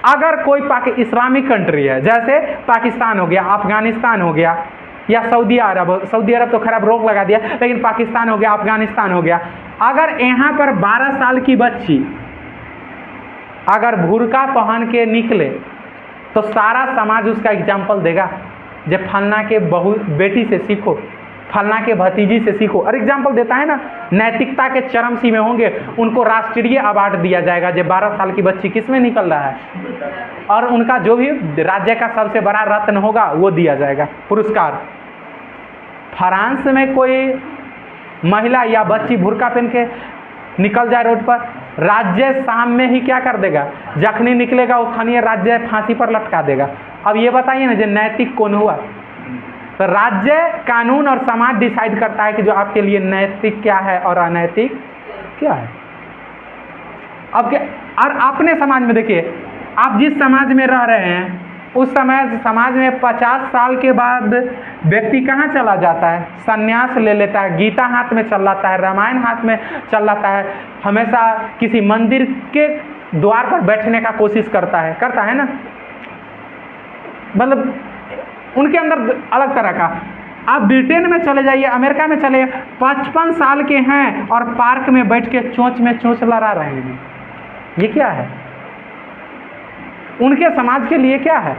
अगर कोई इस्लामिक कंट्री है, जैसे पाकिस्तान हो गया, अफगानिस्तान हो गया या सऊदी अरब तो खराब रोक लगा दिया, लेकिन पाकिस्तान हो गया, अफगानिस्तान हो गया, अगर यहाँ पर 12 साल की बच्ची अगर बुर्का पहन के निकले तो सारा समाज उसका एग्जाम्पल देगा, जब फलना के बहू बेटी से सीखो, फलना के भतीजी से सीखो। और एग्जाम्पल देता है ना, नैतिकता के चरम सीमे होंगे, उनको राष्ट्रीय अवार्ड दिया जाएगा जब 12 साल की बच्ची किस में निकल रहा है, और उनका जो भी राज्य का सबसे बड़ा रत्न होगा वो दिया जाएगा पुरस्कार। फ्रांस में कोई महिला या बच्ची बुर्का पहन के निकल जाए रोड पर राज्य शाम में ही क्या कर देगा, जखनी निकलेगा वो खनिय राज्य फांसी पर लटका देगा। अब ये बताइए ना, जो नैतिक कौन हुआ? तो राज्य, कानून और समाज डिसाइड करता है कि जो आपके लिए नैतिक क्या है और अनैतिक क्या है। अब क्या, और अपने समाज में देखिए, आप जिस समाज में रह रहे हैं उस समाज में 50 साल के बाद व्यक्ति कहाँ चला जाता है, संन्यास ले लेता है, गीता हाथ में चल जाता है, रामायण हाथ में चल जाता है, हमेशा किसी मंदिर के द्वार पर बैठने का कोशिश करता है ना। मतलब उनके अंदर अलग तरह का। आप ब्रिटेन में चले जाइए, अमेरिका में चले, 55 साल के हैं और पार्क में बैठ के चोंच में चोंच लड़ा रहे हैं। ये क्या है? उनके समाज के लिए क्या है?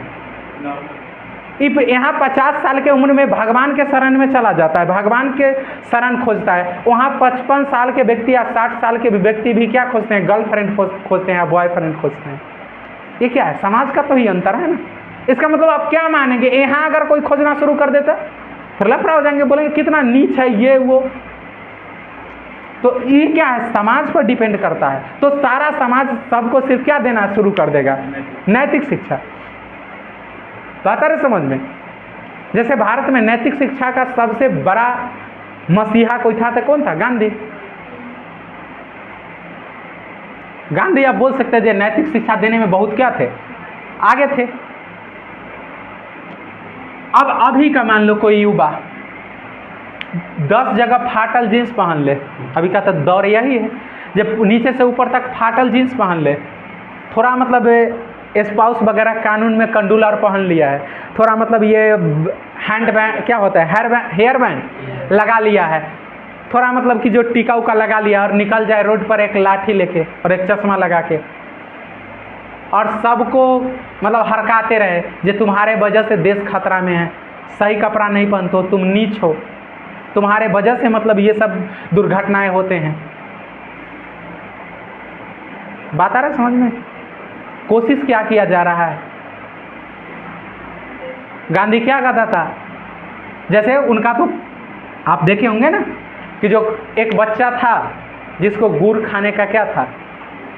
यहाँ 50 साल के उम्र में भगवान के शरण में चला जाता है, भगवान के शरण खोजता है। वहाँ 55 साल के व्यक्ति या 60 साल के व्यक्ति भी क्या खोजते हैं? गर्लफ्रेंड खोजते हैं या बॉयफ्रेंड खोजते हैं। ये क्या है? समाज का तो ही अंतर है ना। इसका मतलब आप क्या मानेंगे, यहाँ अगर कोई खोजना शुरू कर देता फिर लफड़ा हो जाएंगे, बोलेंगे कितना नीच है ये वो। तो ये क्या है? समाज पर डिपेंड करता है। तो सारा समाज सबको सिर्फ क्या देना शुरू कर देगा? नैतिक शिक्षा। बात आ रही समझ में? जैसे भारत में नैतिक शिक्षा का सबसे बड़ा मसीहा कोई था तो कौन था? गांधी। गांधी आप बोल सकते हैं जो नैतिक शिक्षा देने में बहुत क्या थे, आगे थे। अब अभी का मान लो कोई युवा 10 जगह फाटल जींस पहन ले, अभी का तो दौर यही है, जब नीचे से ऊपर तक फाटल जींस पहन ले, थोड़ा मतलब स्पाउस वगैरह कानून में कंडूलर पहन लिया है, थोड़ा मतलब ये हैंड बैंड क्या होता है, हेयर बैंड लगा लिया है, थोड़ा मतलब कि जो टीका उका लगा लिया और निकल जाए रोड पर एक लाठी लेके और एक चश्मा लगा के, और सबको मतलब हरकाते रहे जो तुम्हारे वजह से देश खतरा में है, सही कपड़ा नहीं पहनते हो, तुम नीच हो, तुम्हारे वजह से मतलब ये सब दुर्घटनाएं होते हैं। बात आ रहा है समझ में? कोशिश क्या किया जा रहा है? गांधी क्या कहता था? जैसे उनका तो आप देखे होंगे ना कि जो एक बच्चा था जिसको गुड़ खाने का क्या था,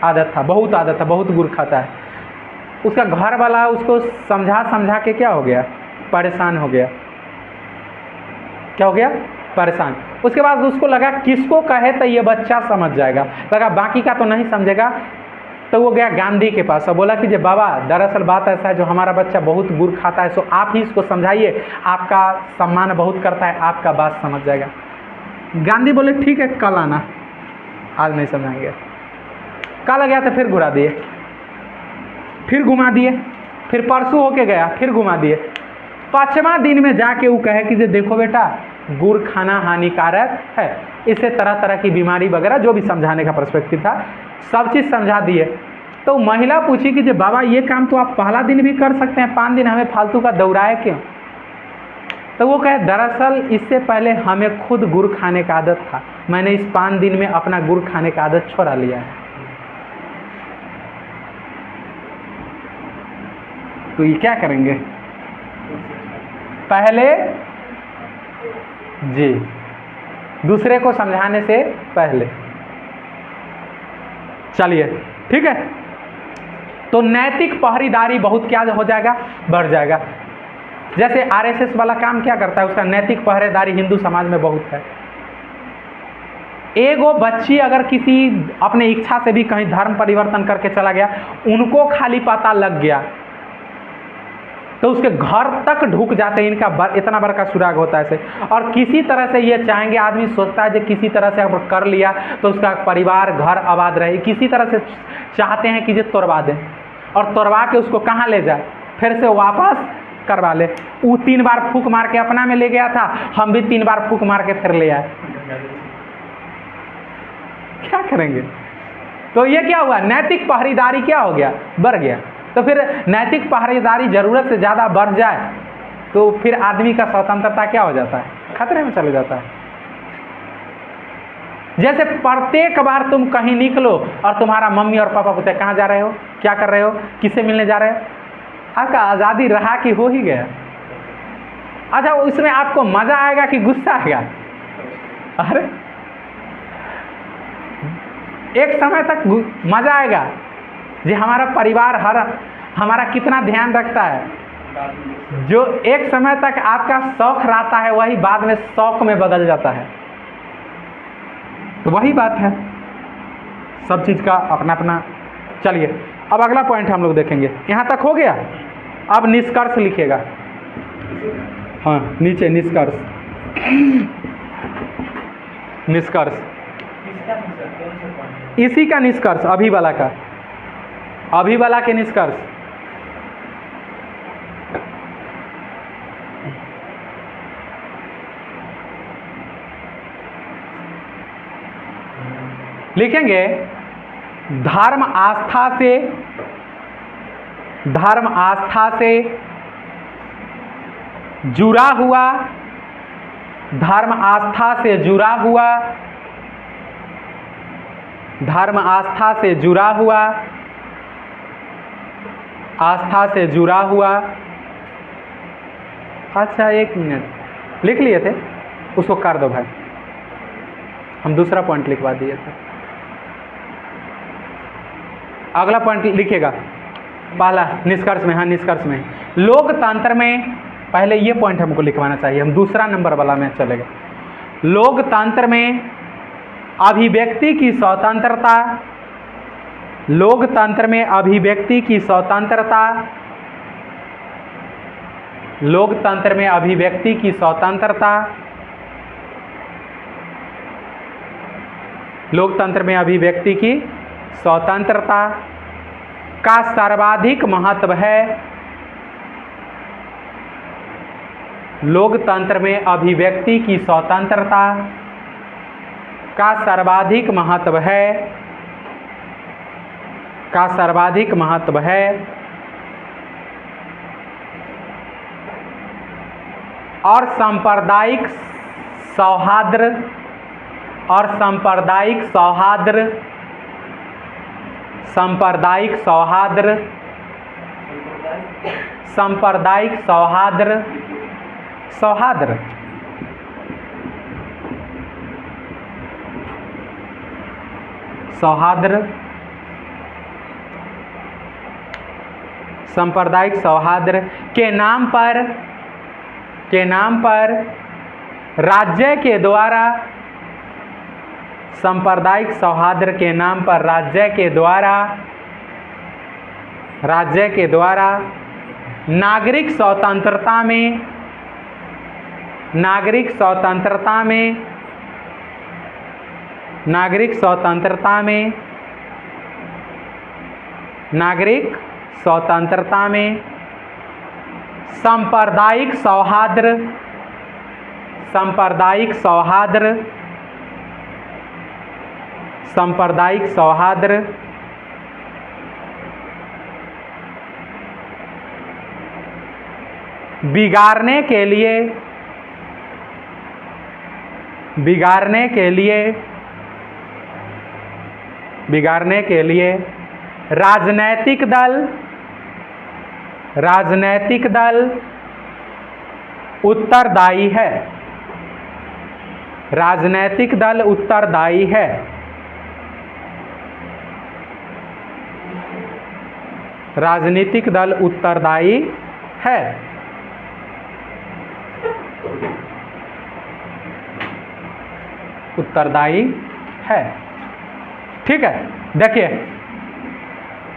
आदत था, बहुत गुड़ खाता है, उसका घर वाला उसको समझा के क्या हो गया, परेशान हो गया। क्या हो गया? परेशान। उसके बाद उसको लगा किसको कहे तो ये बच्चा समझ जाएगा, लगा बाकी का तो नहीं समझेगा, तो वो गया गांधी के पास और बोला कि जे बाबा दरअसल बात ऐसा है, जो हमारा बच्चा बहुत गुड़ खाता है, सो आप ही इसको समझाइए, आपका सम्मान बहुत करता है, आपका बात समझ जाएगा। गांधी बोले ठीक है कल आना, आज नहीं समझाएंगे। कल गया तो फिर घुरा दिए, फिर घुमा दिए, फिर परसों होके गया, फिर घुमा दिए। 5वां दिन में जाके वो कहे कि जे देखो बेटा गुड़ खाना हानिकारक है, इससे तरह तरह की बीमारी वगैरह जो भी समझाने का पर्सपेक्टिव था सब चीज़ समझा दिए। तो महिला पूछी कि जे बाबा ये काम तो आप पहला दिन भी कर सकते हैं, 5 दिन हमें फालतू का दौड़ाए क्यों? तो वो कहे दरअसल इससे पहले हमें खुद गुड़ खाने का आदत था, मैंने इस 5 दिन में अपना गुड़ खाने का आदत छोड़ा लिया है। तो ये क्या करेंगे? पहले जी दूसरे को समझाने से पहले। चलिए ठीक है, तो नैतिक पहरेदारी बहुत क्या हो जाएगा, बढ़ जाएगा। जैसे आरएसएस वाला काम क्या करता है, उसका नैतिक पहरेदारी हिंदू समाज में बहुत है। एगो बच्ची अगर किसी अपने इच्छा से भी कहीं धर्म परिवर्तन करके चला गया, उनको खाली पता लग गया तो उसके घर तक ढुक जाते हैं, इनका इतना बड़ा सुराग होता है ऐसे। और किसी तरह से ये चाहेंगे, आदमी सोचता है कि किसी तरह से अगर कर लिया तो उसका परिवार घर आबाद रहे, किसी तरह से चाहते हैं कि ये तोड़वा दें और तोड़वा के उसको कहाँ ले जाए, फिर से वापस करवा ले। वो 3 बार फूक मार के अपना में ले गया था, हम भी 3 बार फूक मार के फिर ले आए। क्या करेंगे? तो ये क्या हुआ, नैतिक पहरेदारी क्या हो गया, बढ़ गया। तो फिर नैतिक पहरेदारी जरूरत से ज़्यादा बढ़ जाए तो फिर आदमी का स्वतंत्रता क्या हो जाता है, खतरे में चले जाता है। जैसे प्रत्येक बार तुम कहीं निकलो और तुम्हारा मम्मी और पापा पूछते कहाँ जा रहे हो, क्या कर रहे हो, किससे मिलने जा रहे हो, आपका आज़ादी रहा कि हो ही गया। अच्छा उसमें आपको मज़ा आएगा कि गुस्सा आएगा? अरे एक समय तक मज़ा आएगा जी, हमारा परिवार हमारा कितना ध्यान रखता है। जो एक समय तक आपका शौक रहता है वही बाद में शौक में बदल जाता है। तो वही बात है, सब चीज़ का अपना अपना। चलिए अब अगला पॉइंट हम लोग देखेंगे। यहाँ तक हो गया। अब निष्कर्ष लिखिएगा। हाँ नीचे निष्कर्ष, निष्कर्ष इसी का निष्कर्ष, अभी वाला का, अभी वाला के निष्कर्ष। लिखेंगे धर्म आस्था से जुड़ा हुआ, धर्म आस्था से जुड़ा हुआ, धर्म आस्था से जुड़ा हुआ, आस्था से जुड़ा हुआ। अच्छा एक मिनट लिख लिए थे, उसको कर दो भाई, हम दूसरा पॉइंट लिखवा दिए थे। अगला पॉइंट लिखिएगा पहला निष्कर्ष में। हाँ निष्कर्ष में लोकतंत्र में, पहले ये पॉइंट हमको लिखवाना चाहिए, हम दूसरा नंबर वाला में चलेगा। लोकतंत्र में अभिव्यक्ति की स्वतंत्रता, लोकतंत्र में अभिव्यक्ति की स्वतंत्रता, लोकतंत्र में अभिव्यक्ति की स्वतंत्रता, लोकतंत्र में अभिव्यक्ति की स्वतंत्रता का सर्वाधिक महत्व है। लोकतंत्र में अभिव्यक्ति की स्वतंत्रता का सर्वाधिक महत्व है, का सर्वाधिक महत्व है। और सांप्रदायिक सौहार्द, और सांप्रदायिक सौहार्द, सांप्रदायिक सौहार्द, सांप्रदायिक सौहार्द, सौहार्द, सौहार्द, सांप्रदायिक सौहार्द के नाम पर राज्य के द्वारा, सांप्रदायिक सौहार्द के नाम पर राज्य के द्वारा नागरिक स्वतंत्रता में, नागरिक स्वतंत्रता में, नागरिक स्वतंत्रता में, नागरिक स्वतंत्रता में सांप्रदायिक सौहार्द, सांप्रदायिक सौहार्द, सांप्रदायिक सौहार्द बिगाड़ने के लिए, बिगाड़ने के लिए, बिगाड़ने के लिए राजनैतिक दल, राजनैतिक दल उत्तरदायी है, राजनैतिक दल उत्तरदायी है। राजनीतिक दल उत्तरदायी है। उत्तरदायी है। ठीक है, देखिए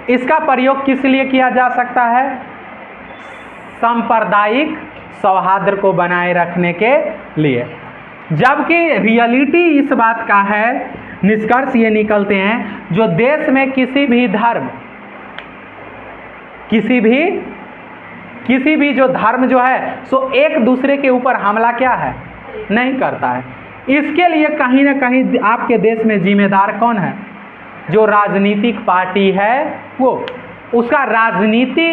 इसका प्रयोग किस लिए किया जा सकता है? सांप्रदायिक सौहार्द को बनाए रखने के लिए। जबकि रियलिटी इस बात का है, निष्कर्ष ये निकलते हैं, जो देश में किसी भी धर्म, किसी भी जो धर्म जो है सो एक दूसरे के ऊपर हमला क्या है, नहीं करता है। इसके लिए कहीं ना कहीं आपके देश में जिम्मेदार कौन है? जो राजनीतिक पार्टी है वो, उसका राजनीति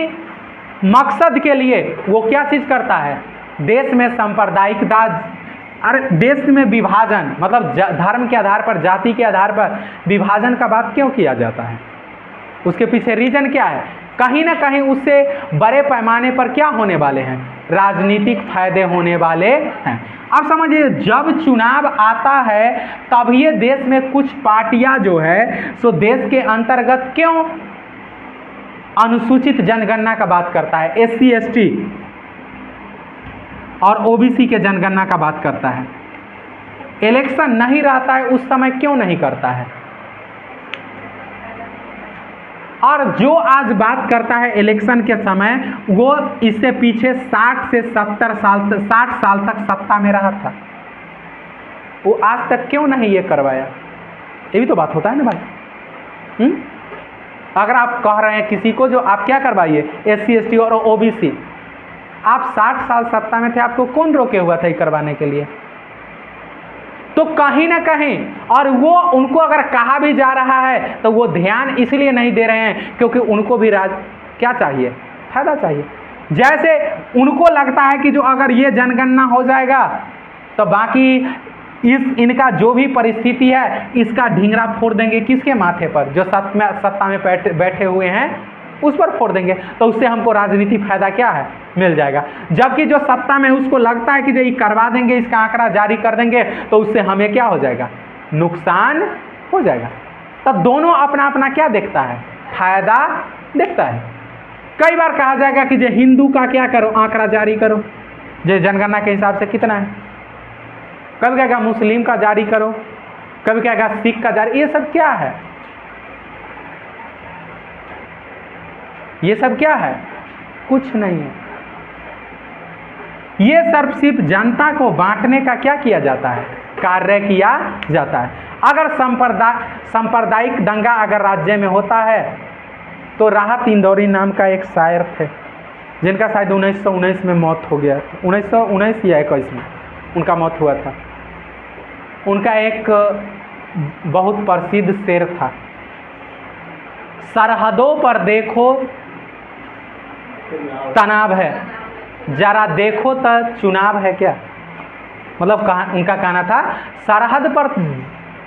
मकसद के लिए वो क्या चीज़ करता है? देश में सांप्रदायिक अरे देश में विभाजन, मतलब धर्म के आधार पर, जाति के आधार पर विभाजन का बात क्यों किया जाता है? उसके पीछे रीजन क्या है? कहीं ना कहीं उससे बड़े पैमाने पर क्या होने वाले हैं? राजनीतिक फायदे होने वाले हैं। अब समझिए, जब चुनाव आता है तब ये देश में कुछ पार्टियां जो है सो देश के अंतर्गत क्यों अनुसूचित जनगणना का बात करता है, एससी एसटी और ओबीसी के जनगणना का बात करता है, इलेक्शन नहीं रहता है उस समय क्यों नहीं करता है? और जो आज बात करता है इलेक्शन के समय, वो इससे पीछे 60 से 70 साल 60 साल तक सत्ता में रहा था, वो आज तक क्यों नहीं ये करवाया? ये भी तो बात होता है ना भाई। अगर आप कह रहे हैं किसी को जो आप क्या करवाइए, एससी एसटी और ओबीसी, आप 60 साल सत्ता में थे, आपको कौन रोके हुआ था ये करवाने के लिए? तो कहीं ना कहीं, और वो उनको अगर कहा भी जा रहा है तो वो ध्यान इसलिए नहीं दे रहे हैं क्योंकि उनको भी क्या चाहिए, फायदा चाहिए। जैसे उनको लगता है कि जो अगर ये जनगणना हो जाएगा तो बाकी इनका जो भी परिस्थिति है इसका ढिंगरा फोड़ देंगे किसके माथे पर, जो सत्ता में बैठे हुए हैं उस पर फोड़ देंगे, तो उससे हमको राजनीतिक फायदा क्या है, मिल जाएगा। जबकि जो सत्ता में उसको लगता है कि जो ये करवा देंगे, इसका आंकड़ा जारी कर देंगे, तो उससे हमें क्या हो जाएगा, नुकसान हो जाएगा। तब दोनों अपना अपना क्या देखता है, फायदा देखता है। कई बार कहा जाएगा कि जो हिंदू का क्या करो, आंकड़ा जारी करो, जो जनगणना के हिसाब से कितना है, कभी कहेगा मुस्लिम का जारी करो, कभी कहेगा सिख का जारी, ये सब क्या है, ये सब क्या है, कुछ नहीं है। ये सिर्फ जनता को बांटने का क्या किया जाता है, कार्य किया जाता है। अगर सांप्रदायिक दंगा अगर राज्य में होता है तो राहत इंदौरी नाम का एक शायर थे, जिनका शायद 1919 में मौत हो गया, 1919 या 21 में उनका मौत हुआ था। उनका एक बहुत प्रसिद्ध शेर था, सरहदों पर देखो तनाव है, जरा देखो तो चुनाव है क्या। मतलब उनका कहना था, सरहद पर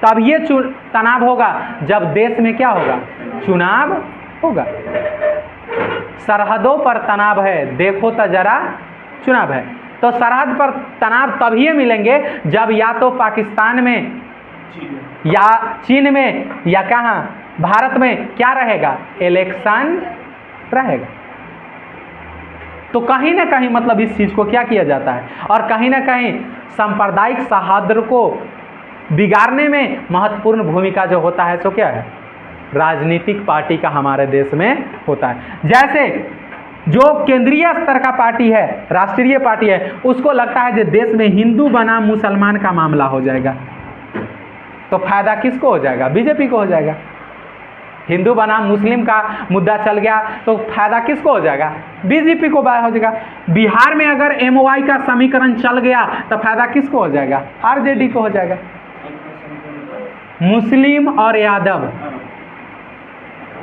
तब ये तनाव होगा जब देश में क्या होगा, चुनाव होगा। सरहदों पर तनाव है, देखो तो जरा चुनाव है। तो सरहद पर तनाव तभी मिलेंगे जब या तो पाकिस्तान में या चीन में या कहाँ भारत में क्या रहेगा, इलेक्शन रहेगा। तो कहीं ना कहीं मतलब इस चीज़ को क्या किया जाता है, और कहीं ना कहीं सांप्रदायिक सौहार्द को बिगाड़ने में महत्वपूर्ण भूमिका जो होता है सो क्या है, राजनीतिक पार्टी का हमारे देश में होता है। जैसे जो केंद्रीय स्तर का पार्टी है, राष्ट्रीय पार्टी है, उसको लगता है कि देश में हिंदू बनाम मुसलमान का मामला हो जाएगा तो फायदा किसको हो जाएगा, बीजेपी को हो जाएगा। हिंदू बनाम मुस्लिम का मुद्दा चल गया तो फायदा किसको हो जाएगा, बीजेपी को हो जाएगा। बिहार में अगर एमओआई का समीकरण चल गया तो फायदा किसको हो जाएगा, आरजेडी को हो जाएगा। मुस्लिम और यादव,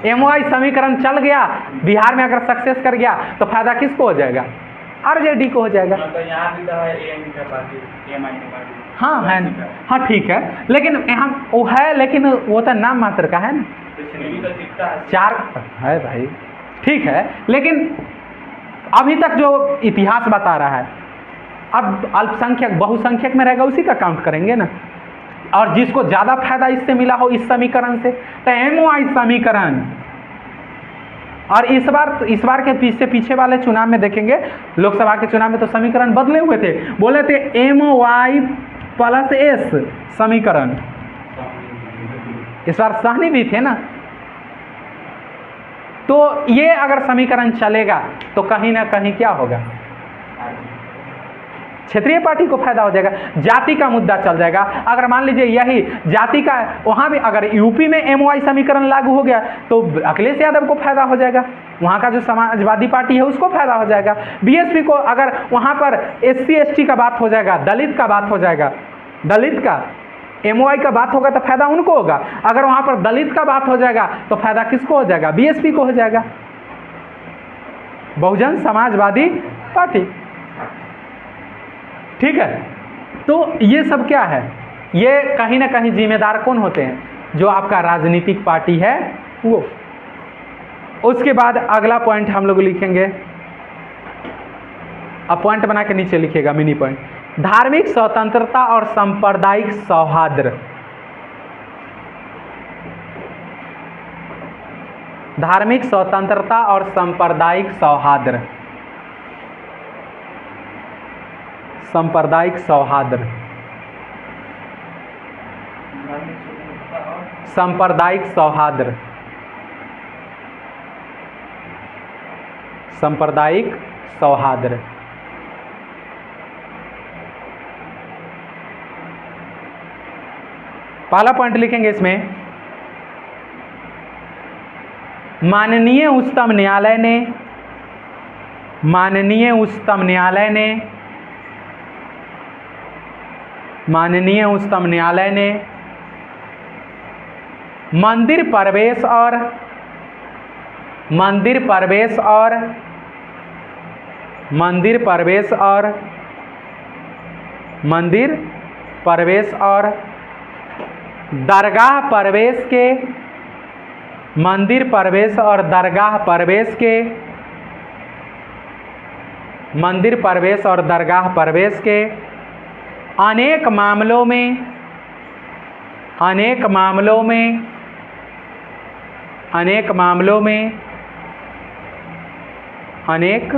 एमओआई समीकरण चल गया, बिहार में अगर सक्सेस कर गया तो फायदा किसको हो जाएगा, आरजेडी को हो जाएगा। हाँ है, हाँ ठीक है, लेकिन यहाँ वो है, लेकिन वो तो नाम मात्र का है ना, चार है भाई, ठीक है, लेकिन अभी तक जो इतिहास बता रहा है, अब अल्पसंख्यक बहुसंख्यक में रहेगा उसी का काउंट करेंगे ना। और जिसको ज़्यादा फायदा इससे मिला हो इस समीकरण से, तो एमओआई समीकरण। और इस बार के पीछे वाले चुनाव में देखेंगे, लोकसभा के चुनाव में तो समीकरण बदले हुए थे, बोले थे एमओआई प्लस एस समीकरण। इस बार सहनी भी थे ना। तो ये अगर समीकरण चलेगा तो कहीं ना कहीं क्या होगा, क्षेत्रीय पार्टी को फायदा हो जाएगा, जाति का मुद्दा चल जाएगा। अगर मान लीजिए यही जाति का वहाँ भी अगर यूपी में एमओआई समीकरण लागू हो गया तो अखिलेश यादव को फायदा हो जाएगा, वहाँ का जो समाजवादी पार्टी है उसको फायदा हो जाएगा। बीएसपी को अगर वहाँ पर एससी एसटी का बात हो जाएगा, दलित का बात हो जाएगा, दलित का एमओआई का बात होगा तो फायदा उनको होगा। अगर वहाँ पर दलित का बात हो जाएगा तो फायदा किसको हो जाएगा, बीएसपी को हो जाएगा, बहुजन समाजवादी पार्टी। ठीक है, तो ये सब क्या है, ये कहीं ना कहीं जिम्मेदार कौन होते हैं, जो आपका राजनीतिक पार्टी है वो। उसके बाद अगला पॉइंट हम लोग लिखेंगे, अब पॉइंट बना के नीचे लिखिएगा मिनी पॉइंट, धार्मिक स्वतंत्रता और सांप्रदायिक सौहार्द। धार्मिक स्वतंत्रता और सांप्रदायिक सौहार्द। सांप्रदायिक सौहार्द। सांप्रदायिक सौहार्द। सांप्रदायिक सौहार्द। पहला पॉइंट लिखेंगे इसमें, माननीय उच्चतम न्यायालय ने, माननीय उच्चतम न्यायालय ने, माननीय उच्चतम न्यायालय ने मंदिर प्रवेश और मंदिर प्रवेश और मंदिर प्रवेश और मंदिर प्रवेश और दरगाह प्रवेश के, मंदिर प्रवेश और दरगाह प्रवेश के, मंदिर प्रवेश और दरगाह प्रवेश के अनेक मामलों में, अनेक मामलों में, अनेक मामलों में, अनेक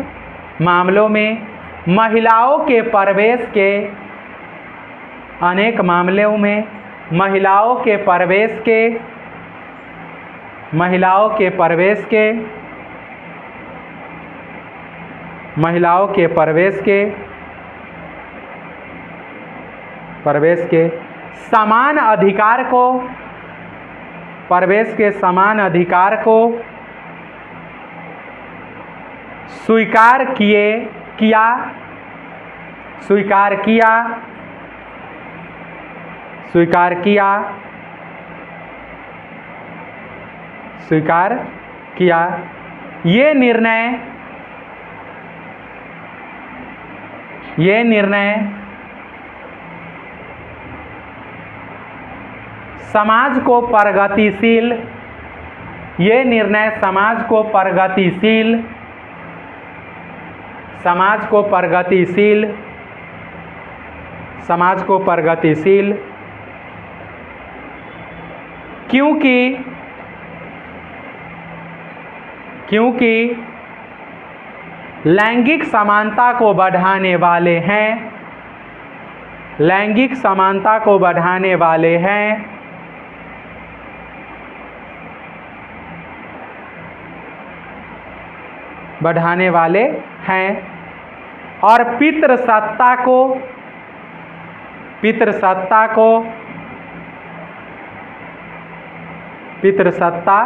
मामलों में महिलाओं के प्रवेश के, अनेक मामलों में महिलाओं के प्रवेश के, महिलाओं के प्रवेश के, महिलाओं के प्रवेश के, प्रवेश के समान अधिकार को, प्रवेश के समान अधिकार को स्वीकार किया, स्वीकार किया, स्वीकार किया, स्वीकार किया। ये निर्णय, ये निर्णय समाज को प्रगतिशील, ये निर्णय समाज को प्रगतिशील, समाज को प्रगतिशील, समाज को प्रगतिशील, क्योंकि क्योंकि लैंगिक समानता को बढ़ाने वाले हैं, लैंगिक समानता को बढ़ाने वाले हैं, बढ़ाने वाले हैं और पितृसत्ता को, पितृसत्ता को, पितृसत्ता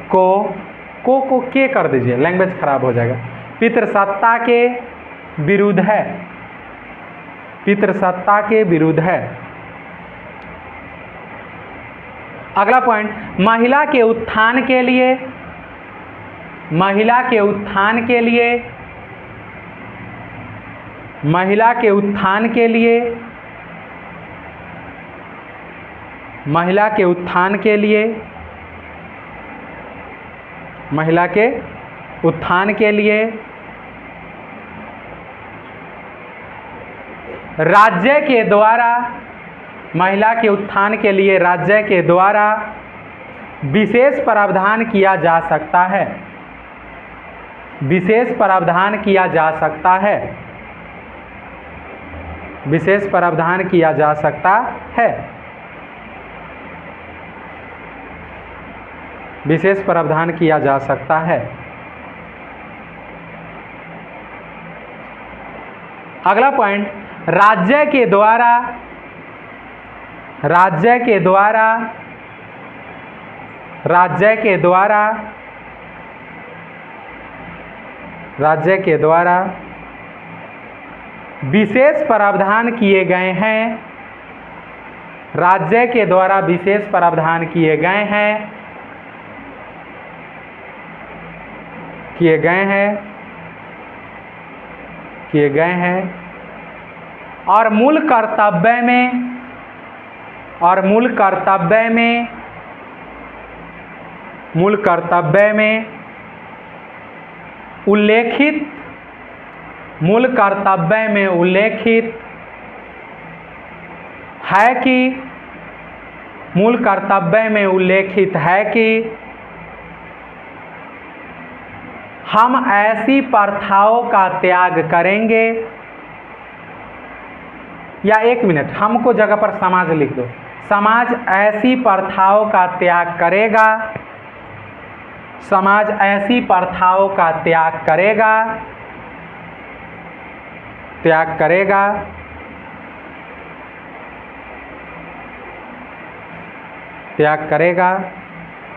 को के कर दीजिए, लैंग्वेज खराब हो जाएगा। पितृसत्ता के विरुद्ध है, पितृसत्ता के विरुद्ध है। अगला पॉइंट, महिला के उत्थान के लिए, महिला के उत्थान के लिए, महिला के उत्थान के लिए, महिला के उत्थान के लिए, महिला के उत्थान के लिए राज्य के द्वारा, महिला के उत्थान के लिए राज्य के द्वारा विशेष प्रावधान किया जा सकता है, विशेष प्रावधान किया जा सकता है, विशेष प्रावधान किया जा सकता है, विशेष प्रावधान किया जा सकता है। अगला पॉइंट, राज्य के द्वारा, राज्य के द्वारा, राज्य के द्वारा, राज्य के द्वारा विशेष प्रावधान किए गए हैं, राज्य के द्वारा विशेष प्रावधान किए गए हैं, किए गए हैं, किए गए हैं और मूल कर्तव्य में, और मूल कर्तव्य में, मूल कर्तव्य में उल्लेखित, मूल कर्तव्य में उल्लेखित है कि मूल कर्तव्य में उल्लेखित है कि हम ऐसी प्रथाओं का त्याग करेंगे। या एक मिनट, हमको जगह पर समाज लिख दो। समाज ऐसी प्रथाओं का त्याग करेगा, समाज ऐसी प्रथाओं का त्याग करेगा, त्याग करेगा त्याग करेगा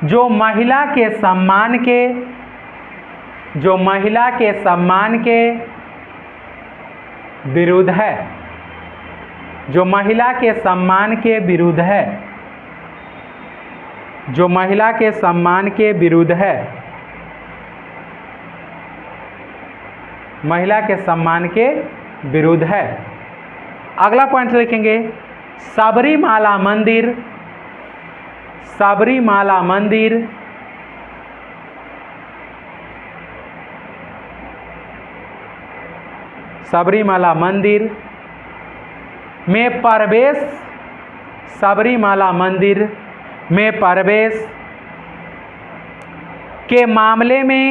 जो महिला के सम्मान के, जो महिला के सम्मान के विरुद्ध है, जो महिला के सम्मान के विरुद्ध है, जो महिला के सम्मान के विरुद्ध है, महिला के सम्मान के विरुद्ध है। अगला पॉइंट लिखेंगे, सबरीमाला मंदिर, सबरीमाला मंदिर सबरीमाला मंदिर में प्रवेश, सबरीमाला मंदिर में प्रवेश के मामले में